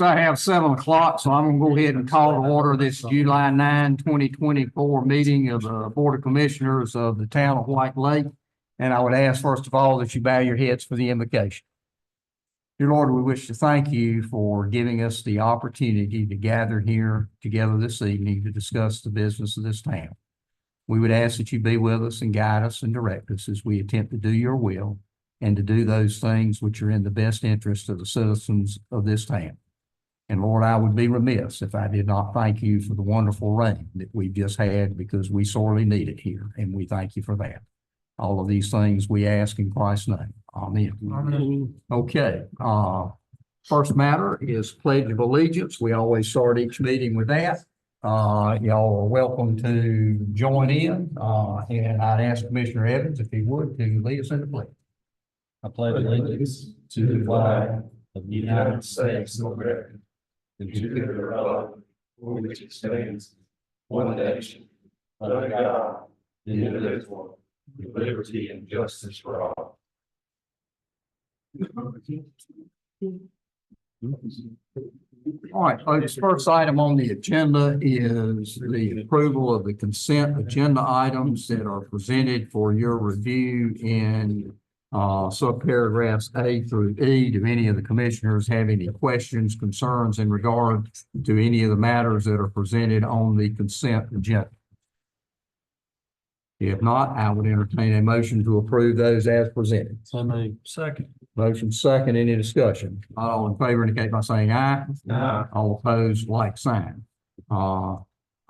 I have 7 o'clock, so I'm gonna go ahead and call to order this July 9, 2024 meeting of the Board of Commissioners of the town of White Lake. And I would ask first of all that you bow your heads for the invocation. Dear Lord, we wish to thank you for giving us the opportunity to gather here together this evening to discuss the business of this town. We would ask that you be with us and guide us and direct us as we attempt to do your will and to do those things which are in the best interest of the citizens of this town. And Lord, I would be remiss if I did not thank you for the wonderful rain that we've just had, because we sorely need it here, and we thank you for that. All of these things we ask in Christ's name. Amen. Amen. Okay. First matter is Pledge of Allegiance. We always start each meeting with that. Y'all are welcome to join in. And I'd ask Commissioner Evans if he would to lead us in the pledge. I pledge allegiance to the flag of the United States of America, and to the republic for which it stands, one nation, under God, indivisible, with liberty and justice for all. All right, folks, first item on the agenda is the approval of the consent agenda items that are presented for your review in subparagraphs A through E. Do any of the commissioners have any questions, concerns in regard to any of the matters that are presented on the consent agenda? If not, I would entertain a motion to approve those as presented. So moved. Second. Motion second, any discussion? All in favor indicate by saying aye. Aye. All opposed, like sign.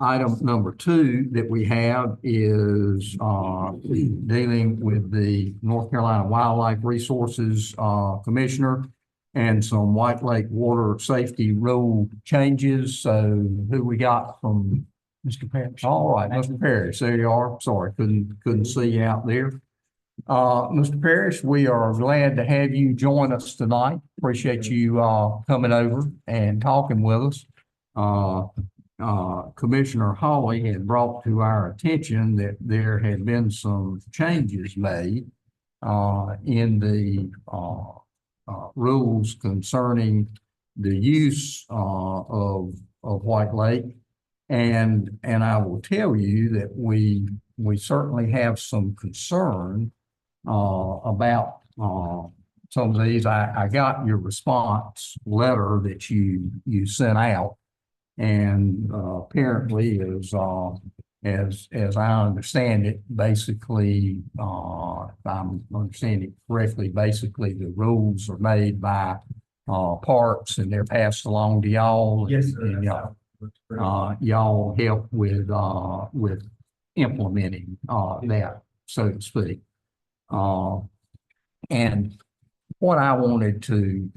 Item number 2 that we have is dealing with the North Carolina Wildlife Resources Commissioner and some White Lake water safety rule changes. So who we got from Mr. Parrish? All right, Mr. Parrish, there you are. Sorry, couldn't see you out there. Mr. Parrish, we are glad to have you join us tonight. Appreciate you coming over and talking with us. Commissioner Hawley had brought to our attention that there had been some changes made in the rules concerning the use of White Lake. And I will tell you that we certainly have some concern about some of these. I got your response letter that you sent out. And apparently, as I understand it, basically, if I'm understanding it correctly, basically the rules are made by parks and they're passed along to y'all. Yes, and y'all help with implementing that, so to speak. And what I wanted to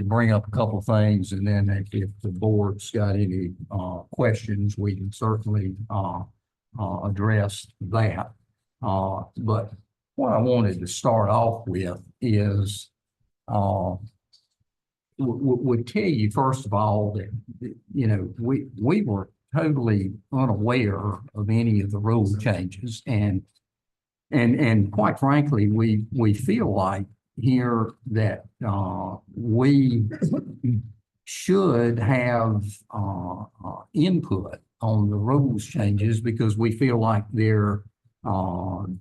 bring up a couple of things, and then if the board's got any questions, we can certainly address that. But what I wanted to start off with is would tell you first of all that we were totally unaware of any of the rule changes, and quite frankly, we feel like here that we should have input on the rules changes, because we feel like they're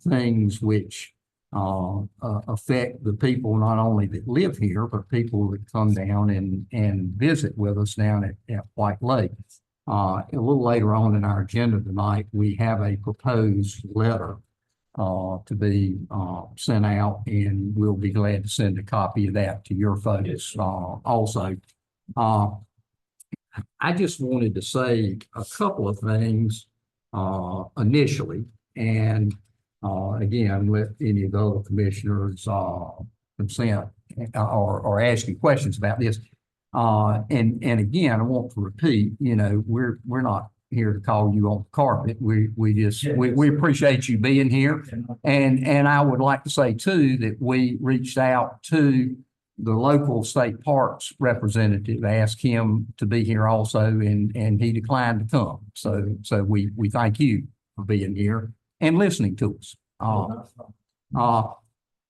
things which affect the people not only that live here, but people that come down and visit with us down at White Lake. A little later on in our agenda tonight, we have a proposed letter to be sent out, and we'll be glad to send a copy of that to your folks also. I just wanted to say a couple of things initially, and again, let any of the other commissioners consent or ask you questions about this. And again, I want to repeat, we're not here to call you on the carpet. We appreciate you being here. And I would like to say too, that we reached out to the local state parks representative, asked him to be here also, and he declined to come. So we thank you for being here and listening to us.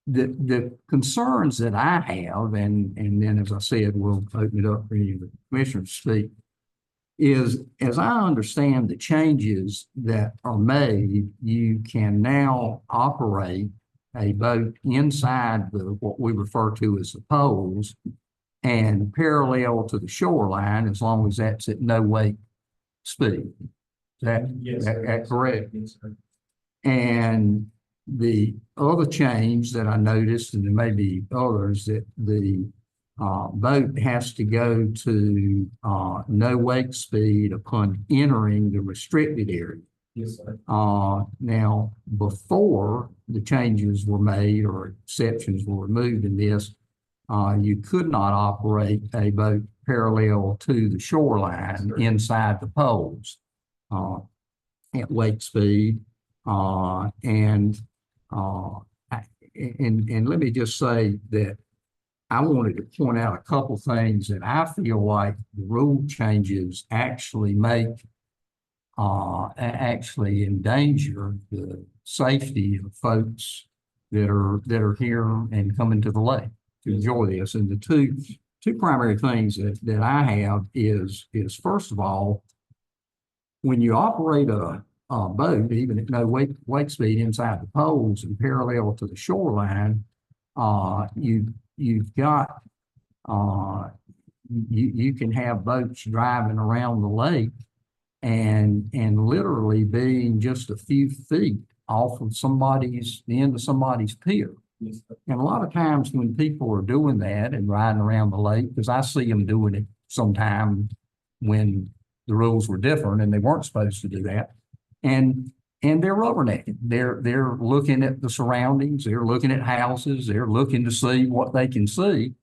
the concerns that I have, and then as I said, we'll open it up for any of the commissioners to speak, is as I understand the changes that are made, you can now operate a boat inside what we refer to as the poles and parallel to the shoreline, as long as that's at no wake speed. That correct? Yes, sir. And the other change that I noticed, and there may be others, that the boat has to go to no wake speed upon entering the restricted area. Yes, sir. Now, before the changes were made or exceptions were removed in this, you could not operate a boat parallel to the shoreline inside the poles at wake speed. And let me just say that I wanted to point out a couple things that I feel like the rule changes actually actually endanger the safety of folks that are here and coming to the lake to enjoy this. And the two primary things that I have is first of all, when you operate a boat, even at no wake speed inside the poles and parallel to the shoreline, you've got you can have boats driving around the lake and literally being just a few feet off of the end of somebody's pier. Yes, sir. And a lot of times when people are doing that and riding around the lake, because I see them doing it sometime when the rules were different and they weren't supposed to do that. And they're rubbernecking. They're looking at the surroundings, they're looking at houses, they're looking to see what they can see.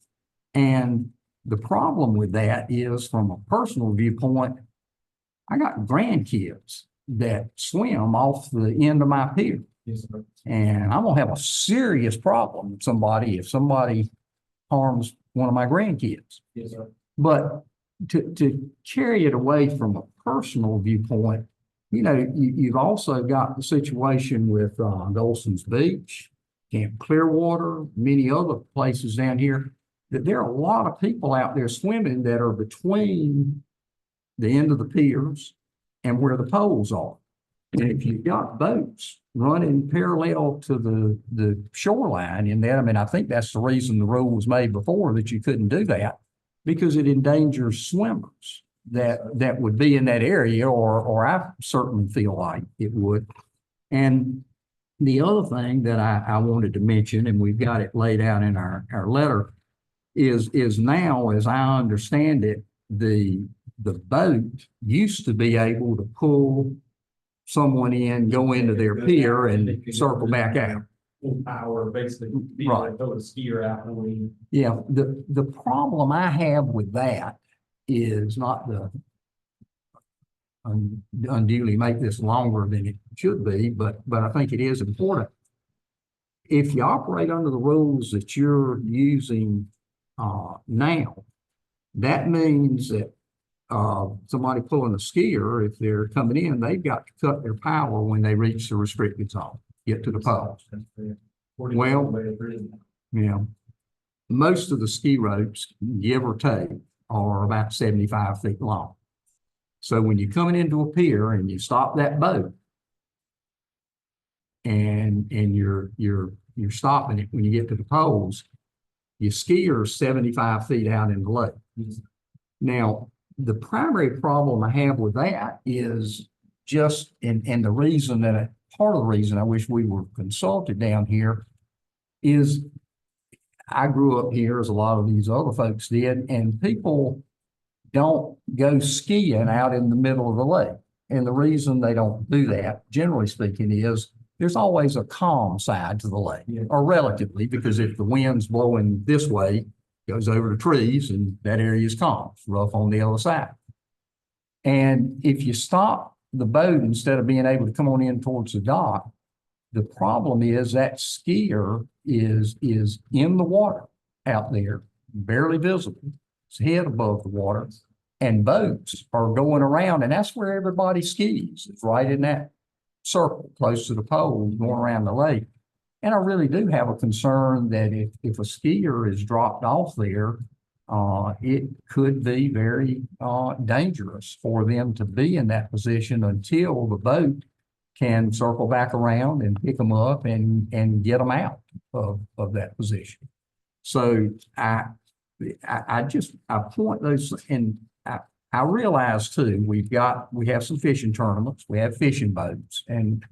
And the problem with that is, from a personal viewpoint, I got grandkids that swim off the end of my pier. Yes, sir. And I'm gonna have a serious problem with if somebody harms one of my grandkids. Yes, sir. But to carry it away from a personal viewpoint, you've also got the situation with Goldston's Beach, Camp Clearwater, many other places down here, that there are a lot of people out there swimming that are between the end of the piers and where the poles are. And if you've got boats running parallel to the shoreline in that, I mean, I think that's the reason the rule was made before, that you couldn't do that, because it endangers swimmers that would be in that area, or I certainly feel like it would. And the other thing that I wanted to mention, and we've got it laid out in our letter, is now, as I understand it, the boat used to be able to pull someone in, go into their pier and circle back out. Full power, basically, Right. throw a skier out when we. Yeah, the problem I have with that is not to unduly make this longer than it should be, but I think it is important. If you operate under the rules that you're using now, that means that somebody pulling a skier, if they're coming in, they've got to cut their power when they reach the restricted zone, get to the poles. Well, most of the ski ropes, give or take, are about 75 feet long. So when you're coming into a pier and you stop that boat, and you're stopping it when you get to the poles, your skier is 75 feet out in the lake. Now, the primary problem I have with that is just, and the reason that part of the reason I wish we were consulted down here is I grew up here, as a lot of these other folks did, and people don't go skiing out in the middle of the lake. And the reason they don't do that, generally speaking, is there's always a calm side to the lake, or relatively, because if the wind's blowing this way, it goes over the trees and that area is calm. It's rough on the other side. And if you stop the boat instead of being able to come on in towards the dock, the problem is that skier is in the water out there, barely visible. It's head above the water, and boats are going around, and that's where everybody skis. It's right in that circle close to the pole going around the lake. And I really do have a concern that if a skier is dropped off there, it could be very dangerous for them to be in that position until the boat can circle back around and pick them up and get them out of that position. So I point those, and I realize too, we have some fishing tournaments, we have fishing boats, and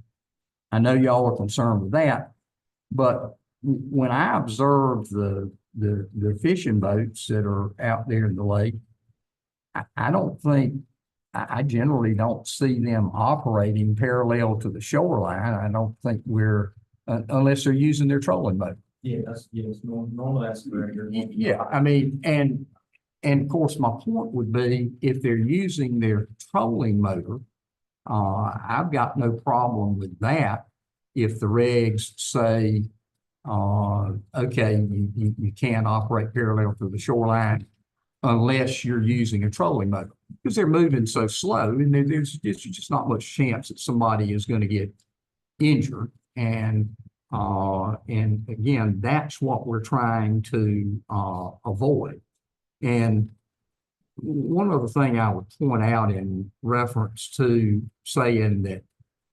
I know y'all are concerned with that. But when I observe the fishing boats that are out there in the lake, I don't think, I generally don't see them operating parallel to the shoreline. I don't think unless they're using their trolling boat. Yeah, normally that's correct. Yeah, I mean, and of course, my point would be if they're using their trolling motor, I've got no problem with that. If the regs say, okay, you can't operate parallel to the shoreline unless you're using a trolling motor, because they're moving so slow, and there's just not much chance that somebody is going to get injured. And again, that's what we're trying to avoid. And one other thing I would point out in reference to saying that,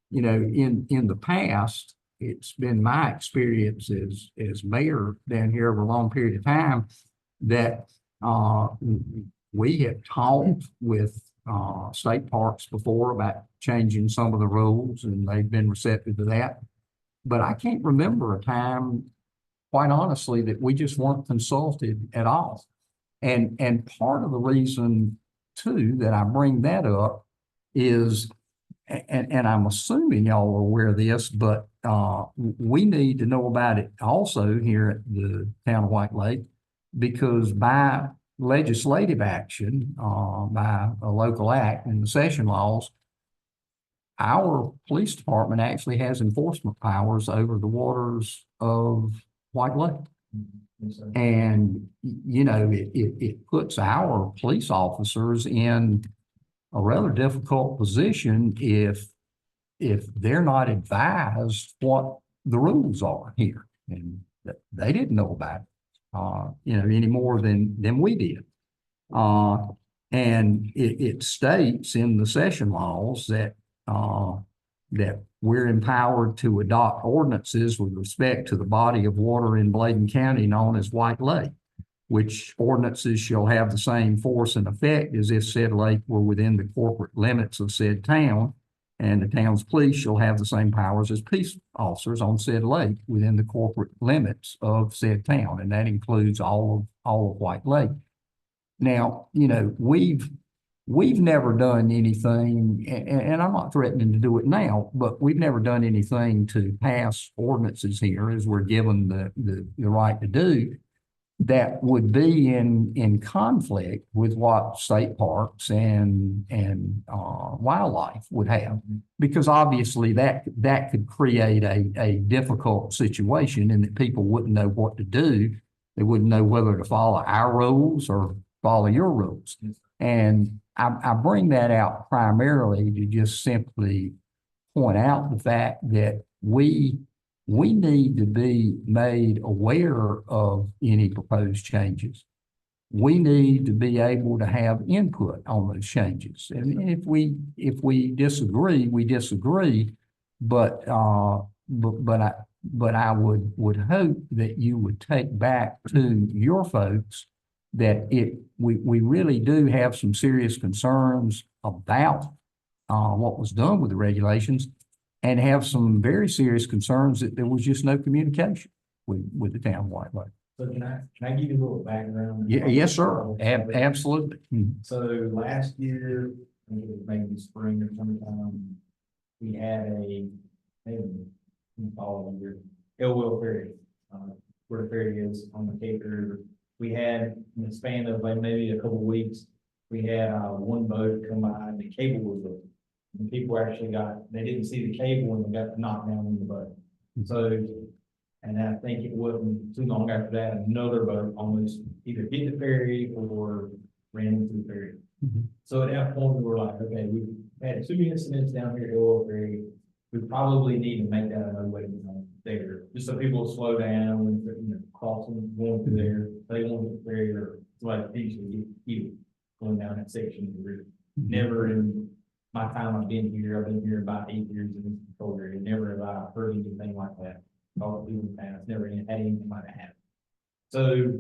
you know, in the past, it's been my experience as mayor down here over a long period of time that we have talked with state parks before about changing some of the rules, and they've been receptive to that. But I can't remember a time, quite honestly, that we just weren't consulted at all. And part of the reason too that I bring that up is, and I'm assuming y'all are aware of this, but we need to know about it also here at the town of White Lake, because by legislative action, by a local act in the session laws, our police department actually has enforcement powers over the waters of White Lake. And, you know, it puts our police officers in a rather difficult position if they're not advised what the rules are here. And they didn't know about it, you know, any more than we did. And it states in the session laws that we're empowered to adopt ordinances with respect to the body of water in Bladen County known as White Lake, which ordinances shall have the same force and effect as if said lake were within the corporate limits of said town, and the town's police shall have the same powers as peace officers on said lake within the corporate limits of said town, and that includes all of White Lake. Now, you know, we've never done anything, and I'm not threatening to do it now, but we've never done anything to pass ordinances here, as we're given the right to do, that would be in conflict with what state parks and wildlife would have, because obviously that could create a difficult situation, and that people wouldn't know what to do. They wouldn't know whether to follow our rules or follow your rules. And I bring that out primarily to just simply point out the fact that we need to be made aware of any proposed changes. We need to be able to have input on those changes. And if we disagree, we disagree. But I would hope that you would take back to your folks that we really do have some serious concerns about what was done with the regulations, and have some very serious concerns that there was just no communication with the town of White Lake. So can I give you a little background? Yeah, yes, sir. Absolutely. So last year, I think it was maybe spring or sometime, we had Elwell Ferry, where the ferry is on the Cape River. We had, in the span of like maybe a couple of weeks, we had one boat come by and the cable was broken. And people actually they didn't see the cable and they got knocked down in the boat. So, and I think it wasn't too long after that, another boat almost either hit the ferry or ran into the ferry. So at that point, we were like, okay, we've had 2 incidents down here at Oil Ferry. we probably need to make that a no waiting zone there, just so people will slow down when they're, you know, crossing, going through there. They won't get there, or like usually get killed going down that section of the route. Never in my time I've been here about 8 years in this control area, never have I heard anything like that. All the people in town, it's never had anything like that happen. So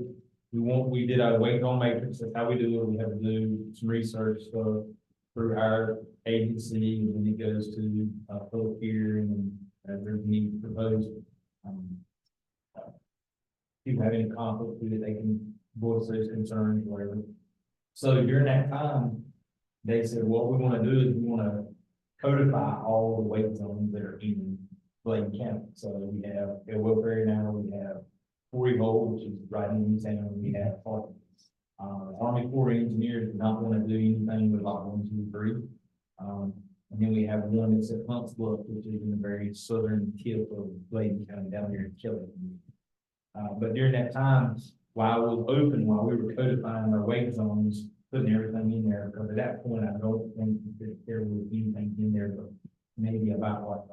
we did our wait on matrix, that's how we do it. We have to do some research stuff through our agency, and then it goes to public hearing, and there's any proposed people have any conflict with it, they can voice those concerns, whatever. So during that time, they said, what we want to do is we want to codify all the wait zones that are in Blaine County. So we have Elwell Ferry now, we have Womble, which is right in town, we have Parkins. Army Corps of Engineers do not want to do anything with lot 1, 2, 3. And then we have one that's at Hunts Bluff, which is in the very southern tip of Blaine County down here in Kelly. But during that time, while it was open, while we were codifying our wait zones, putting everything in there, because at that point, I don't think that there was anything in there, but maybe about what.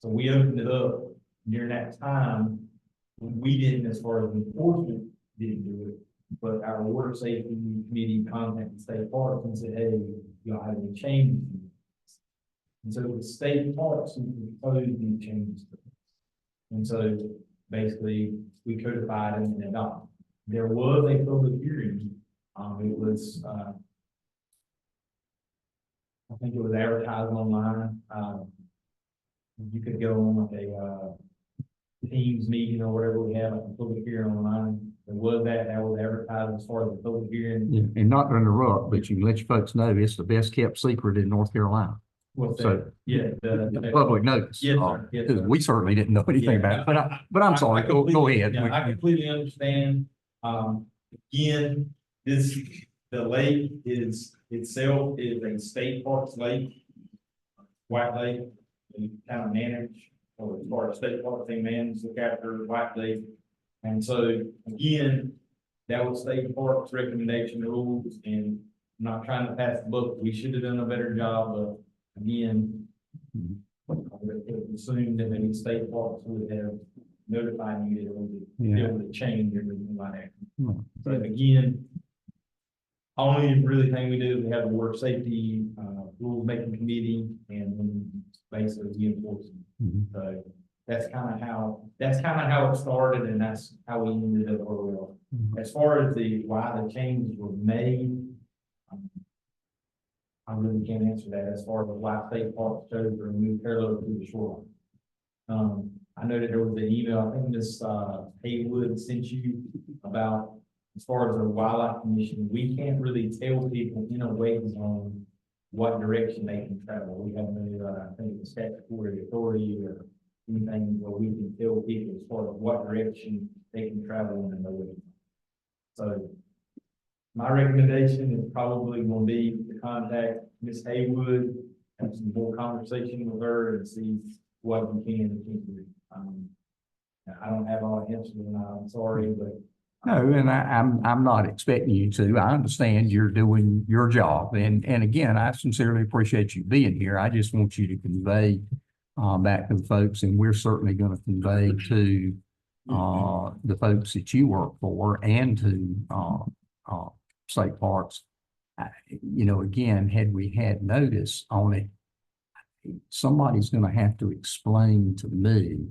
So we opened it up during that time. We didn't, as far as enforcement, didn't do it, but our water safety committee contacted state parks and said, hey, y'all have any changes? And so the state parks proposed these changes. And so basically we codified them and adopted. There was a public hearing. It was, I think it was advertised online. You could go on like a Teams meeting or whatever we have, like a public hearing online. There was that was advertised as far as the public hearing. Yeah, and not to interrupt, but you can let your folks know it's the best kept secret in North Carolina. What's So, that? Yeah, the public notice. Yes, sir. Yes, Because sir. we certainly didn't know anything about it, but I'm sorry, go ahead. Yeah, I completely understand. Again, the lake itself is a state parks lake. White Lake, and kind of manage, or as far as state parks, they manage, look after White Lake. And so, again, that was state parks recommendation rules, and I'm not trying to pass the book. We should have done a better job, but again, I would assume that maybe state parks would have notified you that we would be able to change everything like that. But again, only really thing we do is we have a work safety rules making committee, and then basically we enforce them. So that's kind of how it started, and that's how we ended up where we are. As far as why the changes were made, I really can't answer that. As far as why state parks chose to remove parallel to the shoreline. I know that there was an email, I think Ms. Haywood sent you about, as far as the wildlife commission, we can't really tell people in a waiting zone what direction they can travel. We have no, I think, statutory authority or anything where we can tell people as far as what direction they can travel in a waiting zone. So my recommendation is probably going to be to contact Ms. Haywood, have some more conversation with her, and see what we can and can't do. I don't have all the answers, and I'm sorry, but. No, and I'm not expecting you to. I understand you're doing your job, and again, I sincerely appreciate you being here. I just want you to convey back to the folks, and we're certainly going to convey to the folks that you work for and to state parks. You know, again, had we had notice on it, somebody's going to have to explain to me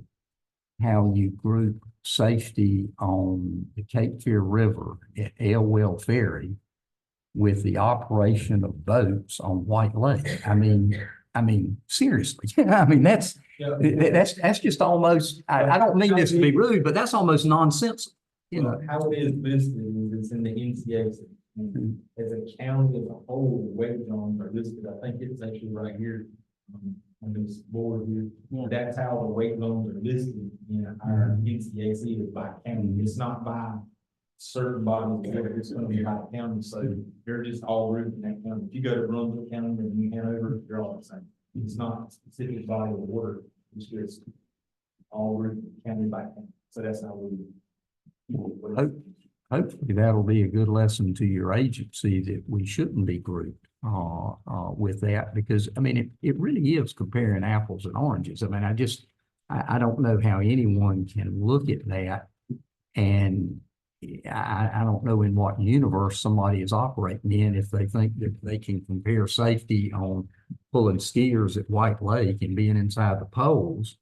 how you group safety on the Cape Fear River at Elwell Ferry with the operation of boats on White Lake. I mean, seriously, I mean, that's just almost, I don't mean this to be rude, but that's almost nonsensical. You know how it is listed is it's in the NCAC. As a county as a whole, waiting zones are listed. I think it's actually right here on this board here. That's how the weight zones are listed in our NCAC is by county. It's not by certain bodies, it's going to be by county. So they're just all rooted in that county. If you go to Brunswick County and New Hanover, they're all the same. It's not a specific body of water. It's just all rooted county by county. So that's how we. hopefully that'll be a good lesson to your agency that we shouldn't be grouped with that, because I mean, it really is comparing apples and oranges. I mean, I don't know how anyone can look at that, and I don't know in what universe somebody is operating in if they think that they can compare safety on pulling skiers at White Lake and being inside the poles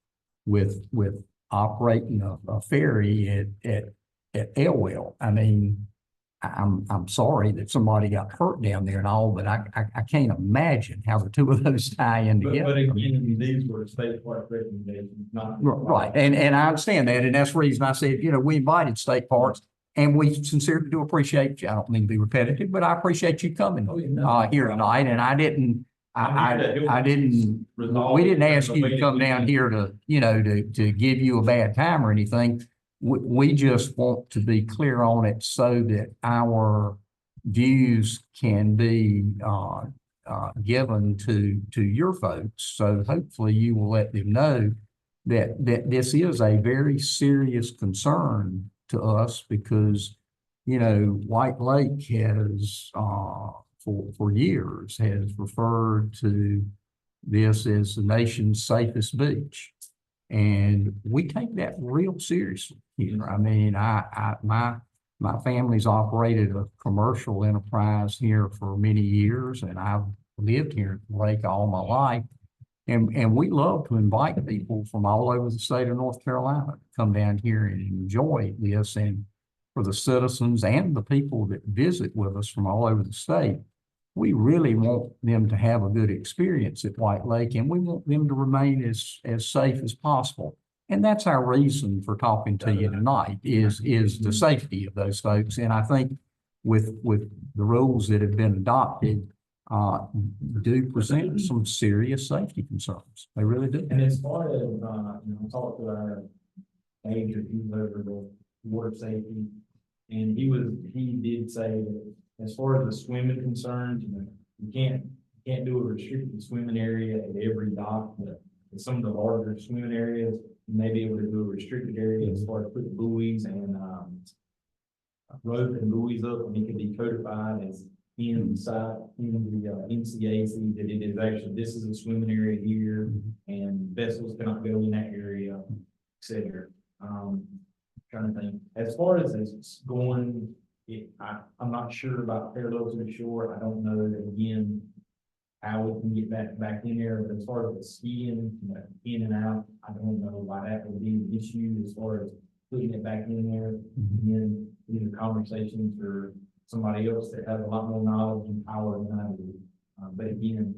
with operating a ferry at Elwell. I mean, I'm sorry that somebody got hurt down there and all, but I can't imagine how the two of those tie in But together. again, these were state park recommendations, not. Right, and I understand that, and that's the reason I said, we invited state parks, and we sincerely do appreciate you. I don't mean to be repetitive, but I appreciate you coming here tonight, and I didn't, we didn't ask you to come down here to, to give you a bad time or anything. We just want to be clear on it so that our views can be given to your folks. So hopefully you will let them know that this is a very serious concern to us, because, White Lake has for years has referred to this as the nation's safest beach. And we take that real seriously here. I mean, my family's operated a commercial enterprise here for many years, and I've lived here at the lake all my life. And we love to invite people from all over the state of North Carolina to come down here and enjoy this. And for the citizens and the people that visit with us from all over the state, we really want them to have a good experience at White Lake, and we want them to remain as safe as possible. And that's our reason for talking to you tonight is the safety of those folks. And I think with the rules that have been adopted, do present some serious safety concerns. They really do. And as far as, talk to our major, he was over the water safety, and he did say that as far as the swimming concerns, you can't do a restricted swimming area at every dock, but in some of the larger swimming areas, you may be able to do a restricted area as far as put buoys and rope and buoys up, and it can be codified as inside in the NCAC that it is actually, this is a swimming area here, and vessels cannot go in that area, etc. Trying to think. As far as it's going, I'm not sure about parallel to the shore. I don't know that, again, how we can get back in there. But as far as the skiing, in and out, I don't know why that would be an issue as far as putting it back in there. Again, either conversations or somebody else that has a lot more knowledge and power than I do. But again,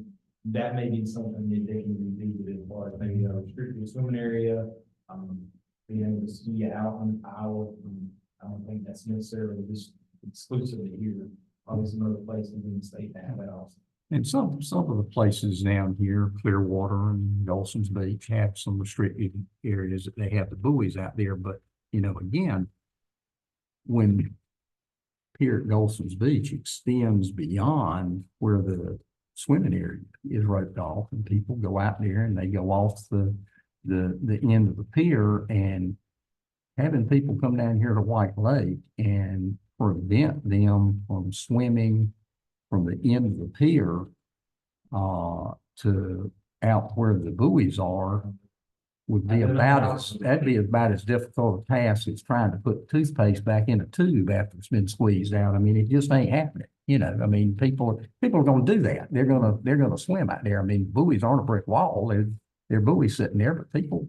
that may be something that they can revisit as far as maybe a restricted swimming area, being able to ski out on the power. I don't think that's necessarily just exclusively here. Probably some other places in the state that have that also. And some of the places down here, Clearwater and Goldston's Beach, have some restricted areas that they have the buoys out there. But, again, when Pier at Goldston's Beach extends beyond where the swimming area is roped off, and people go out there and they go off the end of the pier, and having people come down here to White Lake and prevent them from swimming from the end of the pier to out where the buoys are would be that'd be about as difficult a task as trying to put toothpaste back in a tube after it's been squeezed out. I mean, it just ain't happening. I mean, people are going to do that. They're going to swim out there. I mean, buoys aren't a brick wall. They're buoys sitting there, but people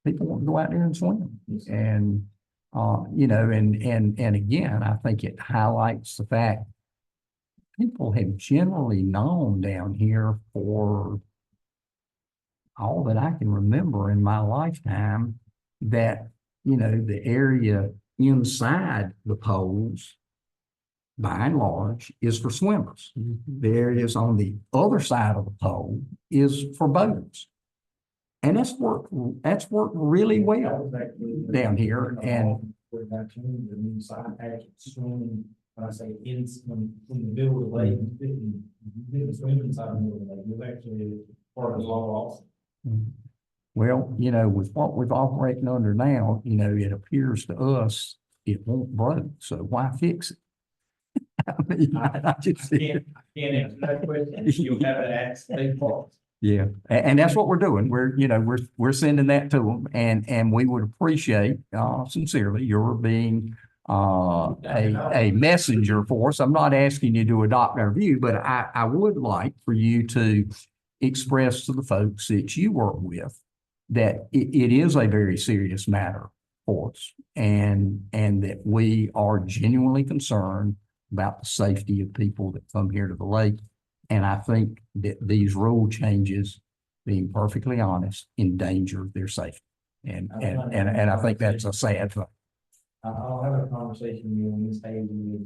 want to go out there and swim. And and again, I think it highlights the fact people have generally known down here for all that I can remember in my lifetime that, the area inside the poles, by and large, is for swimmers. The areas on the other side of the pole is for boaters. And that's worked really well down here. And the new side actually swimming, when I say in the middle of the lake, didn't swim inside the middle of the lake. It was actually part of the law also. Well, with what we're operating under now, it appears to us it won't break, so why fix it? I mean, I just. Can't answer that question. You'll have to ask state parks. Yeah, and that's what we're doing. We're sending that to them, and we would appreciate, sincerely, your being, a messenger for us. I'm not asking you to adopt our view, but I would like for you to express to the folks that you work with that it is a very serious matter for us, and that we are genuinely concerned about the safety of people that come here to the lake. And I think that these rule changes, being perfectly honest, endanger their safety. And I think that's a sad thing. I'll have a conversation with you on this table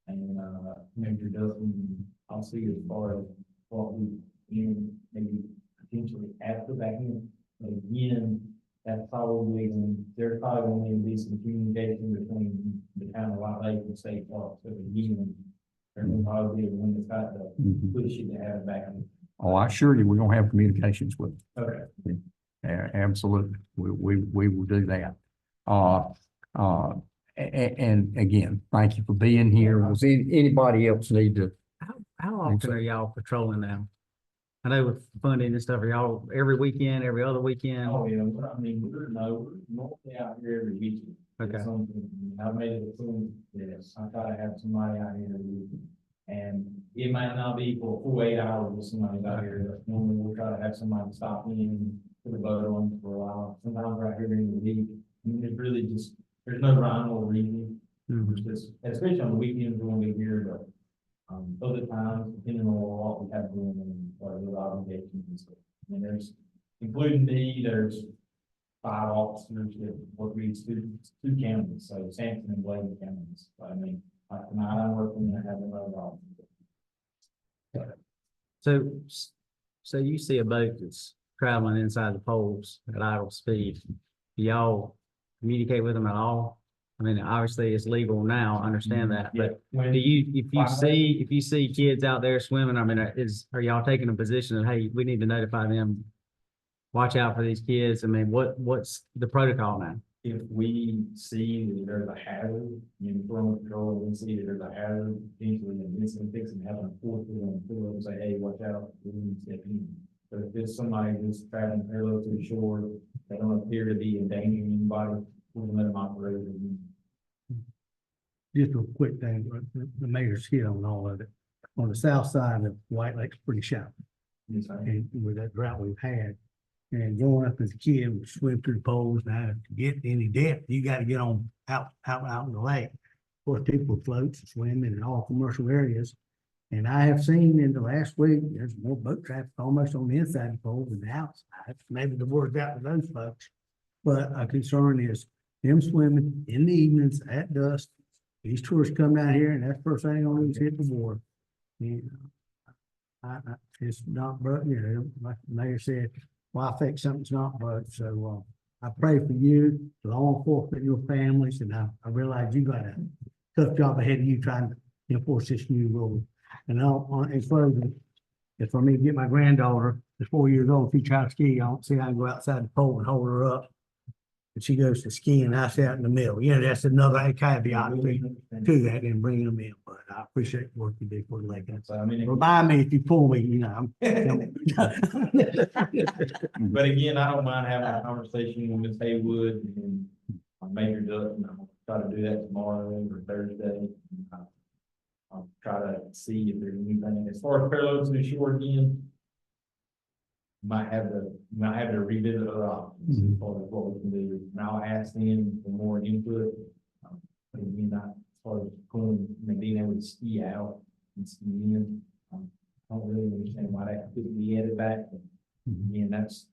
and, Major Dustin, I'll see as far as what we can maybe potentially add to back in. But again, that's probably, there's probably going to be some communication between the town of White Lake and state parks. So again, there's probably one that's got to push you to have it back in. Oh, I assure you, we're gonna have communications with them. Okay. Absolutely. We will do that. And again, thank you for being here. Does anybody else need to? How often are y'all patrolling now? I know with funding and stuff, are y'all every weekend, every other weekend? Oh, yeah, I mean, we're mostly out here every weekend. Okay. I made it assume, yes, I try to have somebody out here every weekend. And it might not be for 48 hours with somebody out here, but normally we'll try to have somebody stop in and put a boat on for a while. Sometimes right here during the week, I mean, it's really just, there's no rhyme or reason. It's just, especially on the weekends, we're gonna be here, but other times, depending on what we have going on, what are the obligations and stuff. And there's, including me, there's 5 officers that work with two counties, so Sampson and Bladen counties. So, I mean, like tonight I'm working, I have another officer. So you see a boat that's traveling inside the poles at idle speed. Do y'all communicate with them at all? I mean, obviously it's legal now, I understand that, but do you, if you see kids out there swimming, I mean, are y'all taking a position of, hey, we need to notify them, watch out for these kids? I mean, what's the protocol now? If we see that there's a hazard, we're on patrol, we see that there's a hazard, potentially an incident fix and having a force, we're going to pull up and say, hey, watch out, we need to step in. But if it's somebody who's traveling parallel to the shore, they don't appear to be endangering anybody, we're going to let them operate. Just a quick thing, the mayor's hit on all of it. On the south side of White Lake's pretty shallow, Yes, sir. and with that drought we've had. And growing up as a kid, we swim through the poles. Now, to get any depth, you gotta get on out in the lake. Of course, people float, swimming in all commercial areas. And I have seen in the last week, there's more boat traffic almost on the inside of the pole than the outside. Maybe the word's out to those folks. But a concern is them swimming in the evenings at dusk. These tourists come down here and that's the first thing on is hit the board. You know, it's not, but you know, like the mayor said, why fix something's not broke? So, I pray for you, the law enforcement, your families, and I realize you got a tough job ahead of you trying to enforce this new rule. And in closing, if for me to get my granddaughter, that's 4 years old, if she tries to ski, I don't see how I can go outside the pole and hold her up. And she goes to skiing, I sit out in the middle. You know, that's another caveat to that and bringing them in. But I appreciate the work you do for the lake. So, I mean, Remind me if you pull me, you know. but again, I don't mind having a conversation with Ms. Haywood and Major Dustin. I'll try to do that tomorrow or Thursday. I'll try to see if there's anything as far as parallel to the shore again. Might have to revisit other options as far as what we can do. And I'll ask them for more input. But again, not as far as going, being able to ski out and ski in. I don't really understand why that couldn't be added back. But again, that's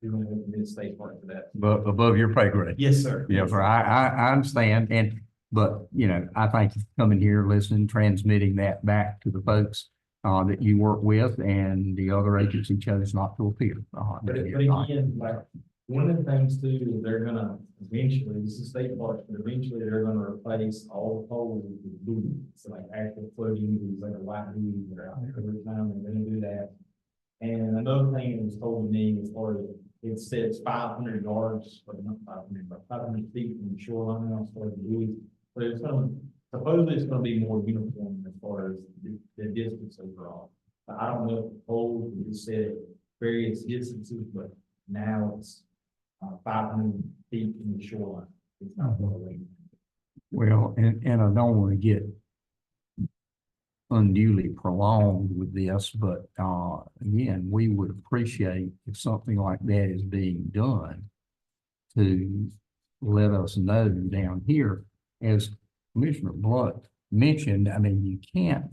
doing it in the state part for that. But above your pay grade. Yes, sir. Yeah, sir. I understand. But you know, I thank you for coming here, listening, transmitting that back to the folks that you work with, and the other agency chose not to appear. But again, like, one of the things too, is they're gonna eventually, this is state parks, but eventually they're gonna replace all the poles with buoys. So like actual floating buoys, like a white buoy, that are out there every time, they're gonna do that. And another thing that was told to me as far as it says 500 yards, but not 500, but 500 feet from the shoreline, as far as the buoys. But it's gonna, supposedly it's gonna be more uniform as far as the distance overall. But I don't know if the poles, we just said various distances, but now it's 500 feet from the shoreline. It's not going away. Well, and I don't want to get unduly prolonged with this, but again, we would appreciate if something like that is being done to let us know down here. As Commissioner Blunt mentioned, I mean, you can't,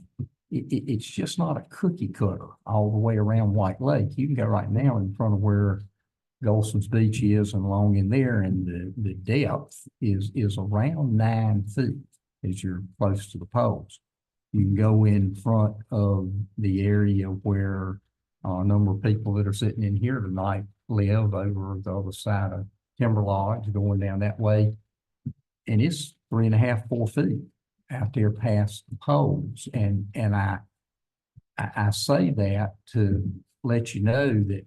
it's just not a cookie cutter all the way around White Lake. You can go right now in front of where Goldston's Beach is and along in there, and the depth is around 9 feet as you're close to the poles. You can go in front of the area where a number of people that are sitting in here tonight live over the other side of Timber Lodge, going down that way. And it's 3.5, 4 feet out there past the poles. And I say that to let you know that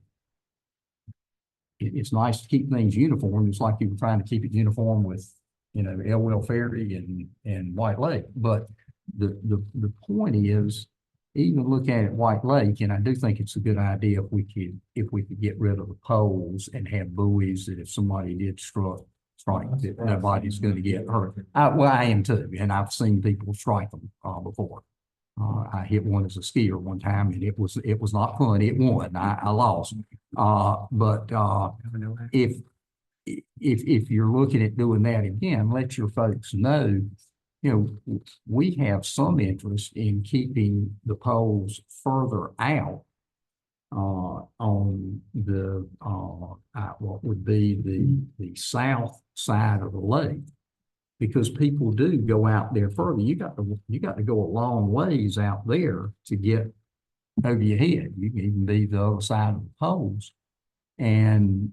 it's nice to keep things uniform. It's like you were trying to keep it uniform with, Elwell Ferry and White Lake. But the point is, even look at it White Lake, and I do think it's a good idea if we could get rid of the poles and have buoys that if somebody did strike, that nobody's going to get hurt. I am too, and I've seen people strike them before. I hit one as a skier one time, and it was not fun. It won. I lost. But if you're looking at doing that again, let your folks know. We have some interest in keeping the poles further out on the what would be the south side of the lake, because people do go out there further. You got to go a long ways out there to get over your head. You can even be the other side of the poles, and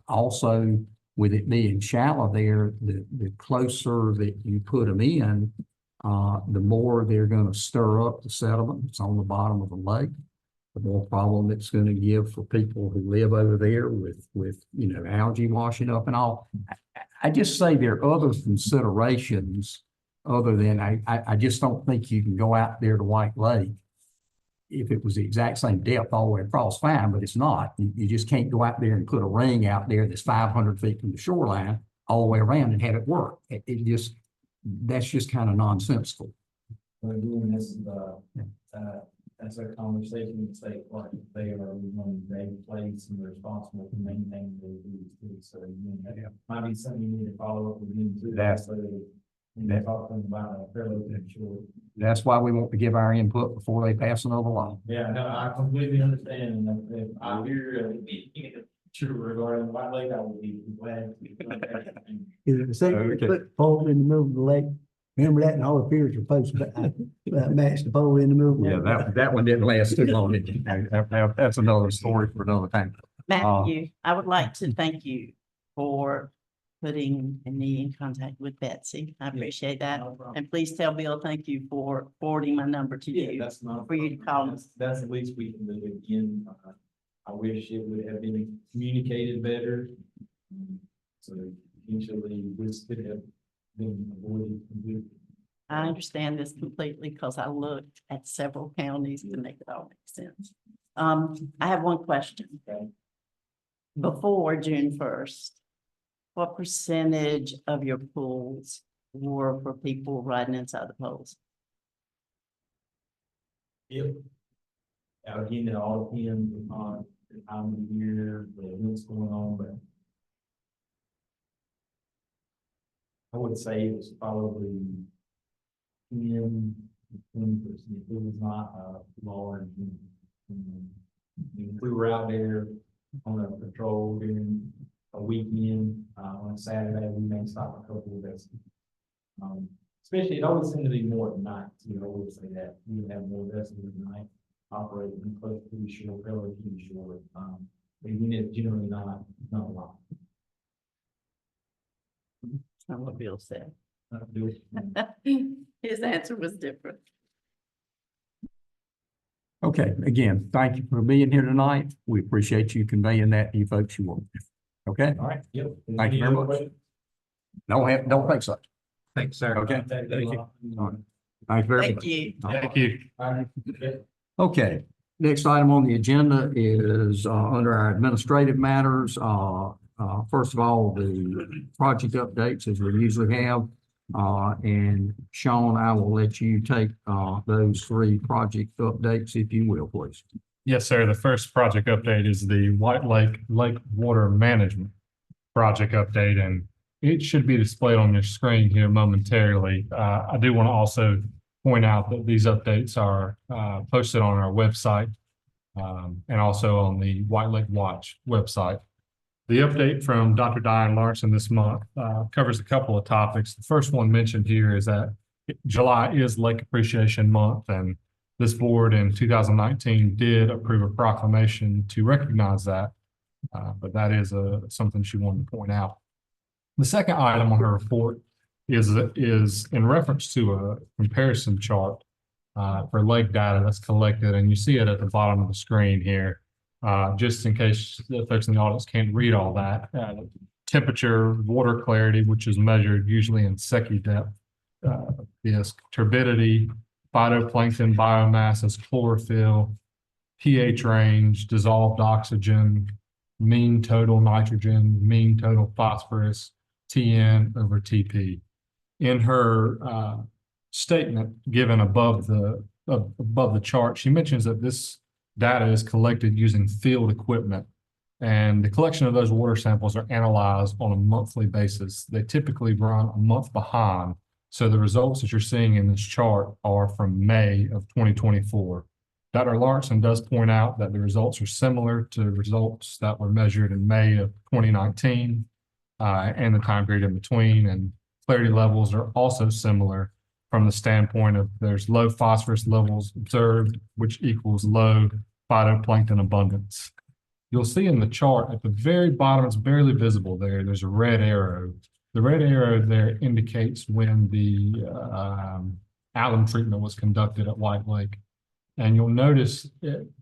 also, with it being shallow there, the closer that you put them in, the more they're going to stir up the sediment that's on the bottom of the lake, the more problem it's going to give for people who live over there with algae washing up and all. I just say there are other considerations other than I just don't think you can go out there to White Lake. If it was the exact same depth all the way across, fine, but it's not. You just can't go out there and put a ring out there that's 500 feet from the shoreline all the way around and have it work. That's just kind of nonsensical. We're doing this, that's a conversation with state park. They are running their place and they're responsible for maintaining those rules too. So that might be something you need to follow up with them too. Talking about a fairly sure. That's why we want to give our input before they pass another law. Yeah, no, I completely understand. And if I hear true regarding White Lake, I would be glad to. Is it the same, Okay. put pole in the middle of the lake? Remember that, and all the piers are supposed to match the pole in the middle. Yeah, that one didn't last too long. That's another story for another time. Matthew, I would like to thank you for putting me in contact with Betsy. I appreciate that. No problem. And please tell Bill, thank you for forwarding my number to Yeah, you. that's not. For you to call us. That's the least we can do. Again, I wish it would have been communicated better. So eventually this could have been avoided completely. I understand this completely because I looked at several counties to make it all make sense. I have one question. Okay. Before June 1st, what percentage of your pools were for people riding inside the pools? Yep. Now, again, it all depends on the time of the year, the events going on, but I would say it was probably 10 to 20%. It was not large. If we were out there on a patrol during a weekend, on a Saturday, we may stop a couple of vessels. Especially, it always seemed to be more at night. You know, I would say that we would have more vessels at night operating close to the shore, relatively to the shore. But it's generally not a lot. That's not what Bill said. Bill, His answer was different. Okay, again, thank you for being here tonight. We appreciate you conveying that to you folks you work with. Okay, All right, yep. Thank you very much. don't think so. Thanks, sir. Okay. Thank you. All right. Thank you very Thank much. you. Thank you. Okay, next item on the agenda is under our administrative matters. First of all, the project updates as we usually have. And Sean, I will let you take those three project updates, if you will, please. Yes, sir. The first project update is the White Lake Water Management project update, and it should be displayed on your screen here momentarily. I do want to also point out that these updates are posted on our website and also on the White Lake Watch website. The update from Dr. Diane Larson this month covers a couple of topics. The first one mentioned here is that July is Lake Appreciation Month, and this board in 2019 did approve a proclamation to recognize that, but that is something she wanted to point out. The second item on her report is in reference to a comparison chart for lake data that's collected, and you see it at the bottom of the screen here. Just in case the folks in the audience can't read all that, temperature, water clarity, which is measured usually in Secchi depth, is turbidity, phytoplankton biomass as chlorophyll, pH range, dissolved oxygen, mean total nitrogen, mean total phosphorus, TN over TP. In her statement given above the chart, she mentions that this data is collected using field equipment, and the collection of those water samples are analyzed on a monthly basis. They typically run a month behind. So the results that you're seeing in this chart are from May of 2024. Dr. Larson does point out that the results are similar to results that were measured in May of 2019 and the time period in between, and clarity levels are also similar from the standpoint of there's low phosphorus levels observed, which equals low phytoplankton abundance. You'll see in the chart at the very bottom, it's barely visible there, there's a red arrow. The red arrow there indicates when the alum treatment was conducted at White Lake. And you'll notice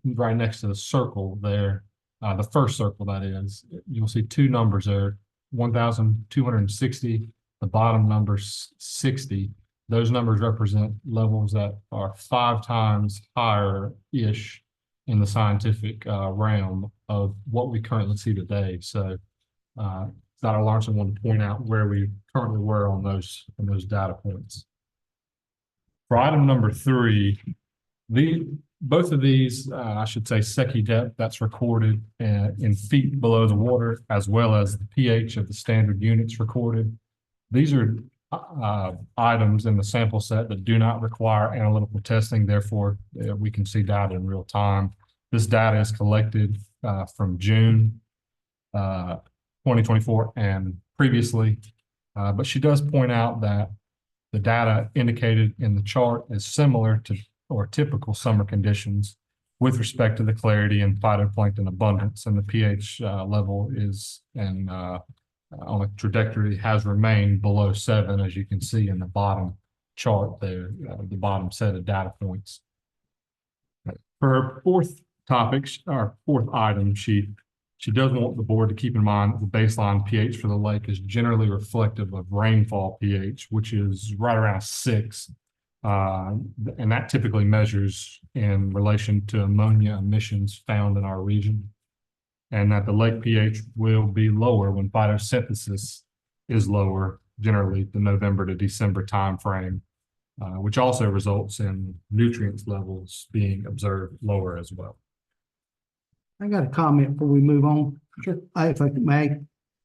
right next to the circle there, the first circle that is, you'll see two numbers there, 1,260, the bottom number 60. Those numbers represent levels that are 5 times higher-ish in the scientific realm of what we currently see today. So Dr. Larson wanted to point out where we currently were on those data points. For item number 3, both of these, I should say, Secchi depth that's recorded in feet below the water, as well as the pH of the standard units recorded. These are items in the sample set that do not require analytical testing. Therefore, we can see data in real time. This data is collected from June 2024 and previously, but she does point out that the data indicated in the chart is similar to or typical summer conditions with respect to the clarity and phytoplankton abundance, and the pH level is on a trajectory has remained below 7, as you can see in the bottom chart there, the bottom set of data points. For her fourth topic, our fourth item, she does want the board to keep in mind that the baseline pH for the lake is generally reflective of rainfall pH, which is right around 6. And that typically measures in relation to ammonia emissions found in our region, and that the lake pH will be lower when photosynthesis is lower, generally the November to December timeframe, which also results in nutrients levels being observed lower as well. I got a comment before we move on. Sure. If I may,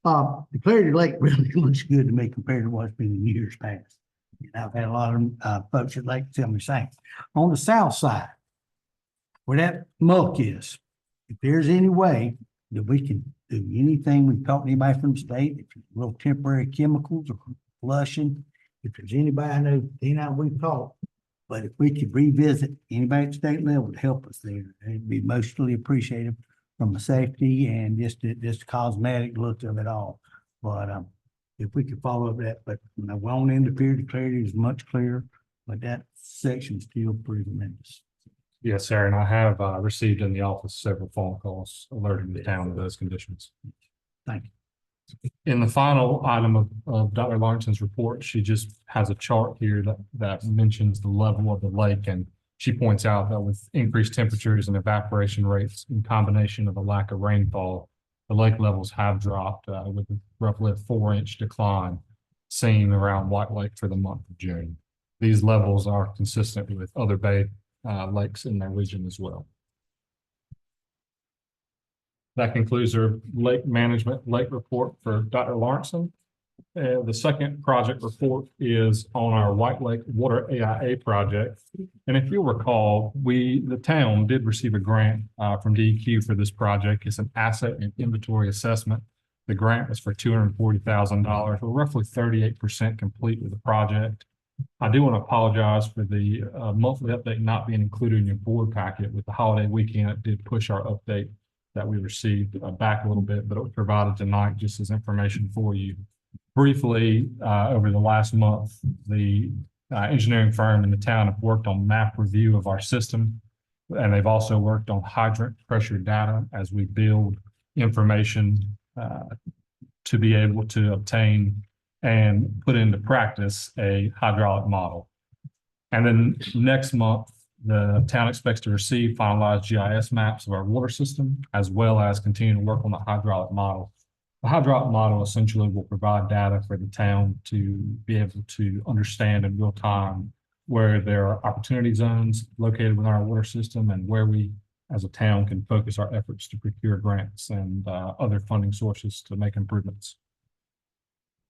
the clarity of the lake really looks good to me compared to what's been in years past. And I've had a lot of folks that like to tell me the same. On the south side, where that muck is, if there's any way that we can do anything, we've talked to anybody from the state, if it's real temporary chemicals or flushing, if there's anybody I know, we've talked, but if we could revisit anybody at state level to help us there, it'd be mostly appreciated from the safety and just the cosmetic look of it all. But if we could follow up that, but when I went on into period, the clarity is much clearer, but that section's still pretty tremendous. Yes, sir, and I have received in the office several phone calls alerting the town of those conditions. Thank you. In the final item of Dr. Lawrence's report, she just has a chart here that mentions the level of the lake, and she points out that with increased temperatures and evaporation rates in combination of a lack of rainfall, the lake levels have dropped with roughly a 4-inch decline seen around White Lake for the month of June. These levels are consistent with other bay lakes in their region as well. That concludes our lake management lake report for Dr. Lawrence. The second project report is on our White Lake Water AIA project. And if you'll recall, the town did receive a grant from DEQ for this project. It's an asset and inventory assessment. The grant was for $240,000. We're roughly 38% complete with the project. I do want to apologize for the monthly update not being included in your board packet. With the holiday weekend, it did push our update that we received back a little bit, but it was provided tonight just as information for you. Briefly, over the last month, the engineering firm in the town have worked on map review of our system, and they've also worked on hydrant pressure data as we build information to be able to obtain and put into practice a hydraulic model. And then next month, the town expects to receive finalized GIS maps of our water system, as well as continue to work on the hydraulic model. The hydraulic model essentially will provide data for the town to be able to understand in real time where there are opportunity zones located within our water system and where we as a town can focus our efforts to procure grants and other funding sources to make improvements.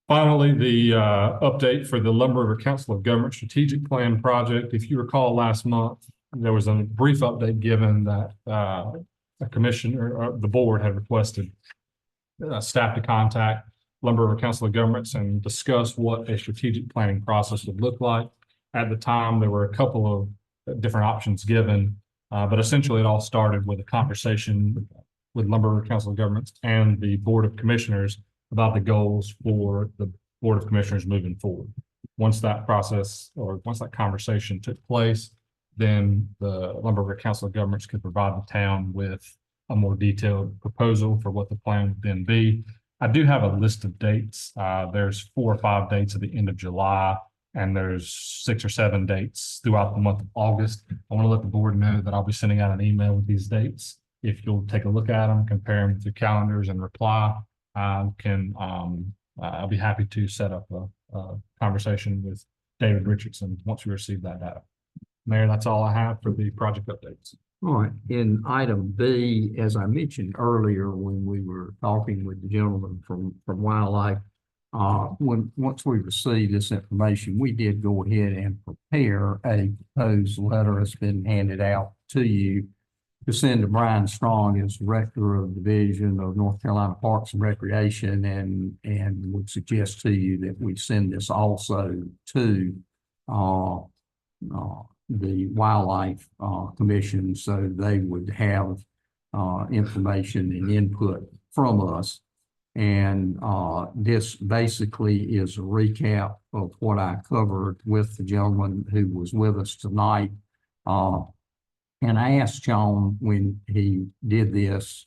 Finally, the update for the Lumber River Council of Government Strategic Plan project. If you recall last month, there was a brief update given that a commissioner or the board had requested staff to contact Lumber River Council of Governments and discuss what a strategic planning process would look like. At the time, there were a couple of different options given, but essentially it all started with a conversation with Lumber River Council of Governments and the Board of Commissioners about the goals for the Board of Commissioners moving forward. Once that process or once that conversation took place, then the Lumber River Council of Governments could provide the town with a more detailed proposal for what the plan would then be. I do have a list of dates. There's 4 or 5 dates at the end of July, and there's 6 or 7 dates throughout the month of August. I want to let the board know that I'll be sending out an email with these dates. If you'll take a look at them, compare them with your calendars and reply, I'll be happy to set up a conversation with David Richardson once we receive that data. Mayor, that's all I have for the project updates. All right, in item B, as I mentioned earlier, when we were talking with the gentleman from Wildlife, once we received this information, we did go ahead and prepare a proposed letter that's been handed out to you to send to Brian Strong as Director of Division of North Carolina Parks and Recreation, and would suggest to you that we send this also to the Wildlife Commission, so they would have information and input from us. And this basically is a recap of what I covered with the gentleman who was with us tonight. And I asked Sean when he did this,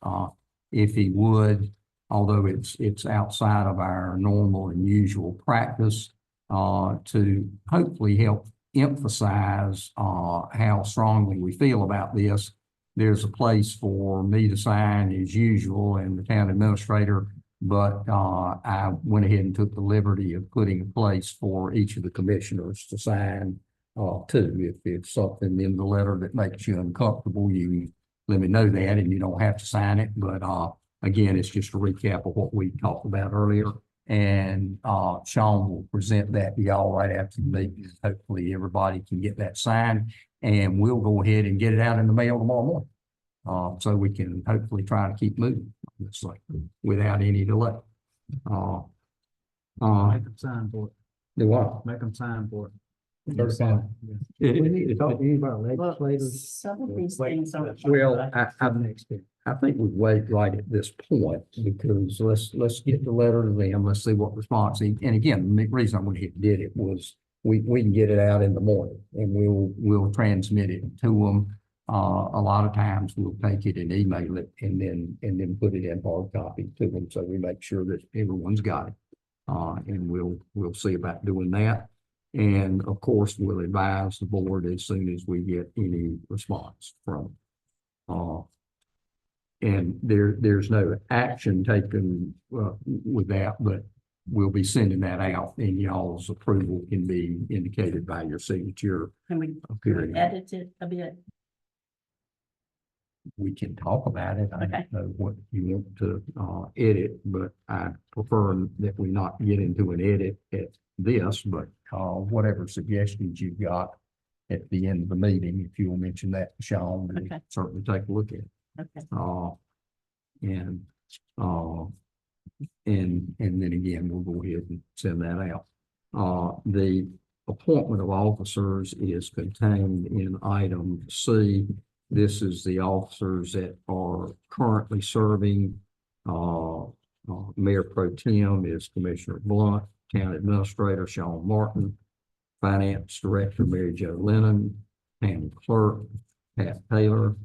if he would, although it's outside of our normal and usual practice, to hopefully help emphasize how strongly we feel about this. There's a place for me to sign as usual and the town administrator, but I went ahead and took the liberty of putting a place for each of the commissioners to sign too. If it's something in the letter that makes you uncomfortable, you let me know that and you don't have to sign it. But again, it's just a recap of what we talked about earlier. And Sean will present that to y'all right after the meeting. Hopefully everybody can get that signed, and we'll go ahead and get it out in the mail tomorrow morning. So we can hopefully try to keep moving without any delay. Make them sign for it. Do what? Make them sign for it. We need to talk to any of our Well, legislators. some of these things are. Well, I think we wait right at this point, because let's get the letter to them. Let's see what response. And again, the reason I went ahead and did it was we can get it out in the morning and we'll transmit it to them. a lot of times we'll take it and email it and then put it in hard copy to them. So we make sure that everyone's got it. And we'll see about doing that. And of course, we'll advise the board as soon as we get any response from them. And there's no action taken with that, but we'll be sending that out, and y'all's approval can be indicated by your signature. Can we appearing. edit it a bit? We can talk about it. I Okay. don't know what you want to edit, but I prefer that we not get into an edit at this, but whatever suggestions you've got at the end of the meeting, if you'll mention that to Sean, we'll Okay. certainly take a look at it. Okay. And then again, we'll go ahead and send that out. The appointment of officers is contained in item C. This is the officers that are currently serving. Mayor Pro Tem is Commissioner Blunt, Town Administrator Sean Martin, Finance Director Mary Jo Lennon, Town Clerk Pat Taylor,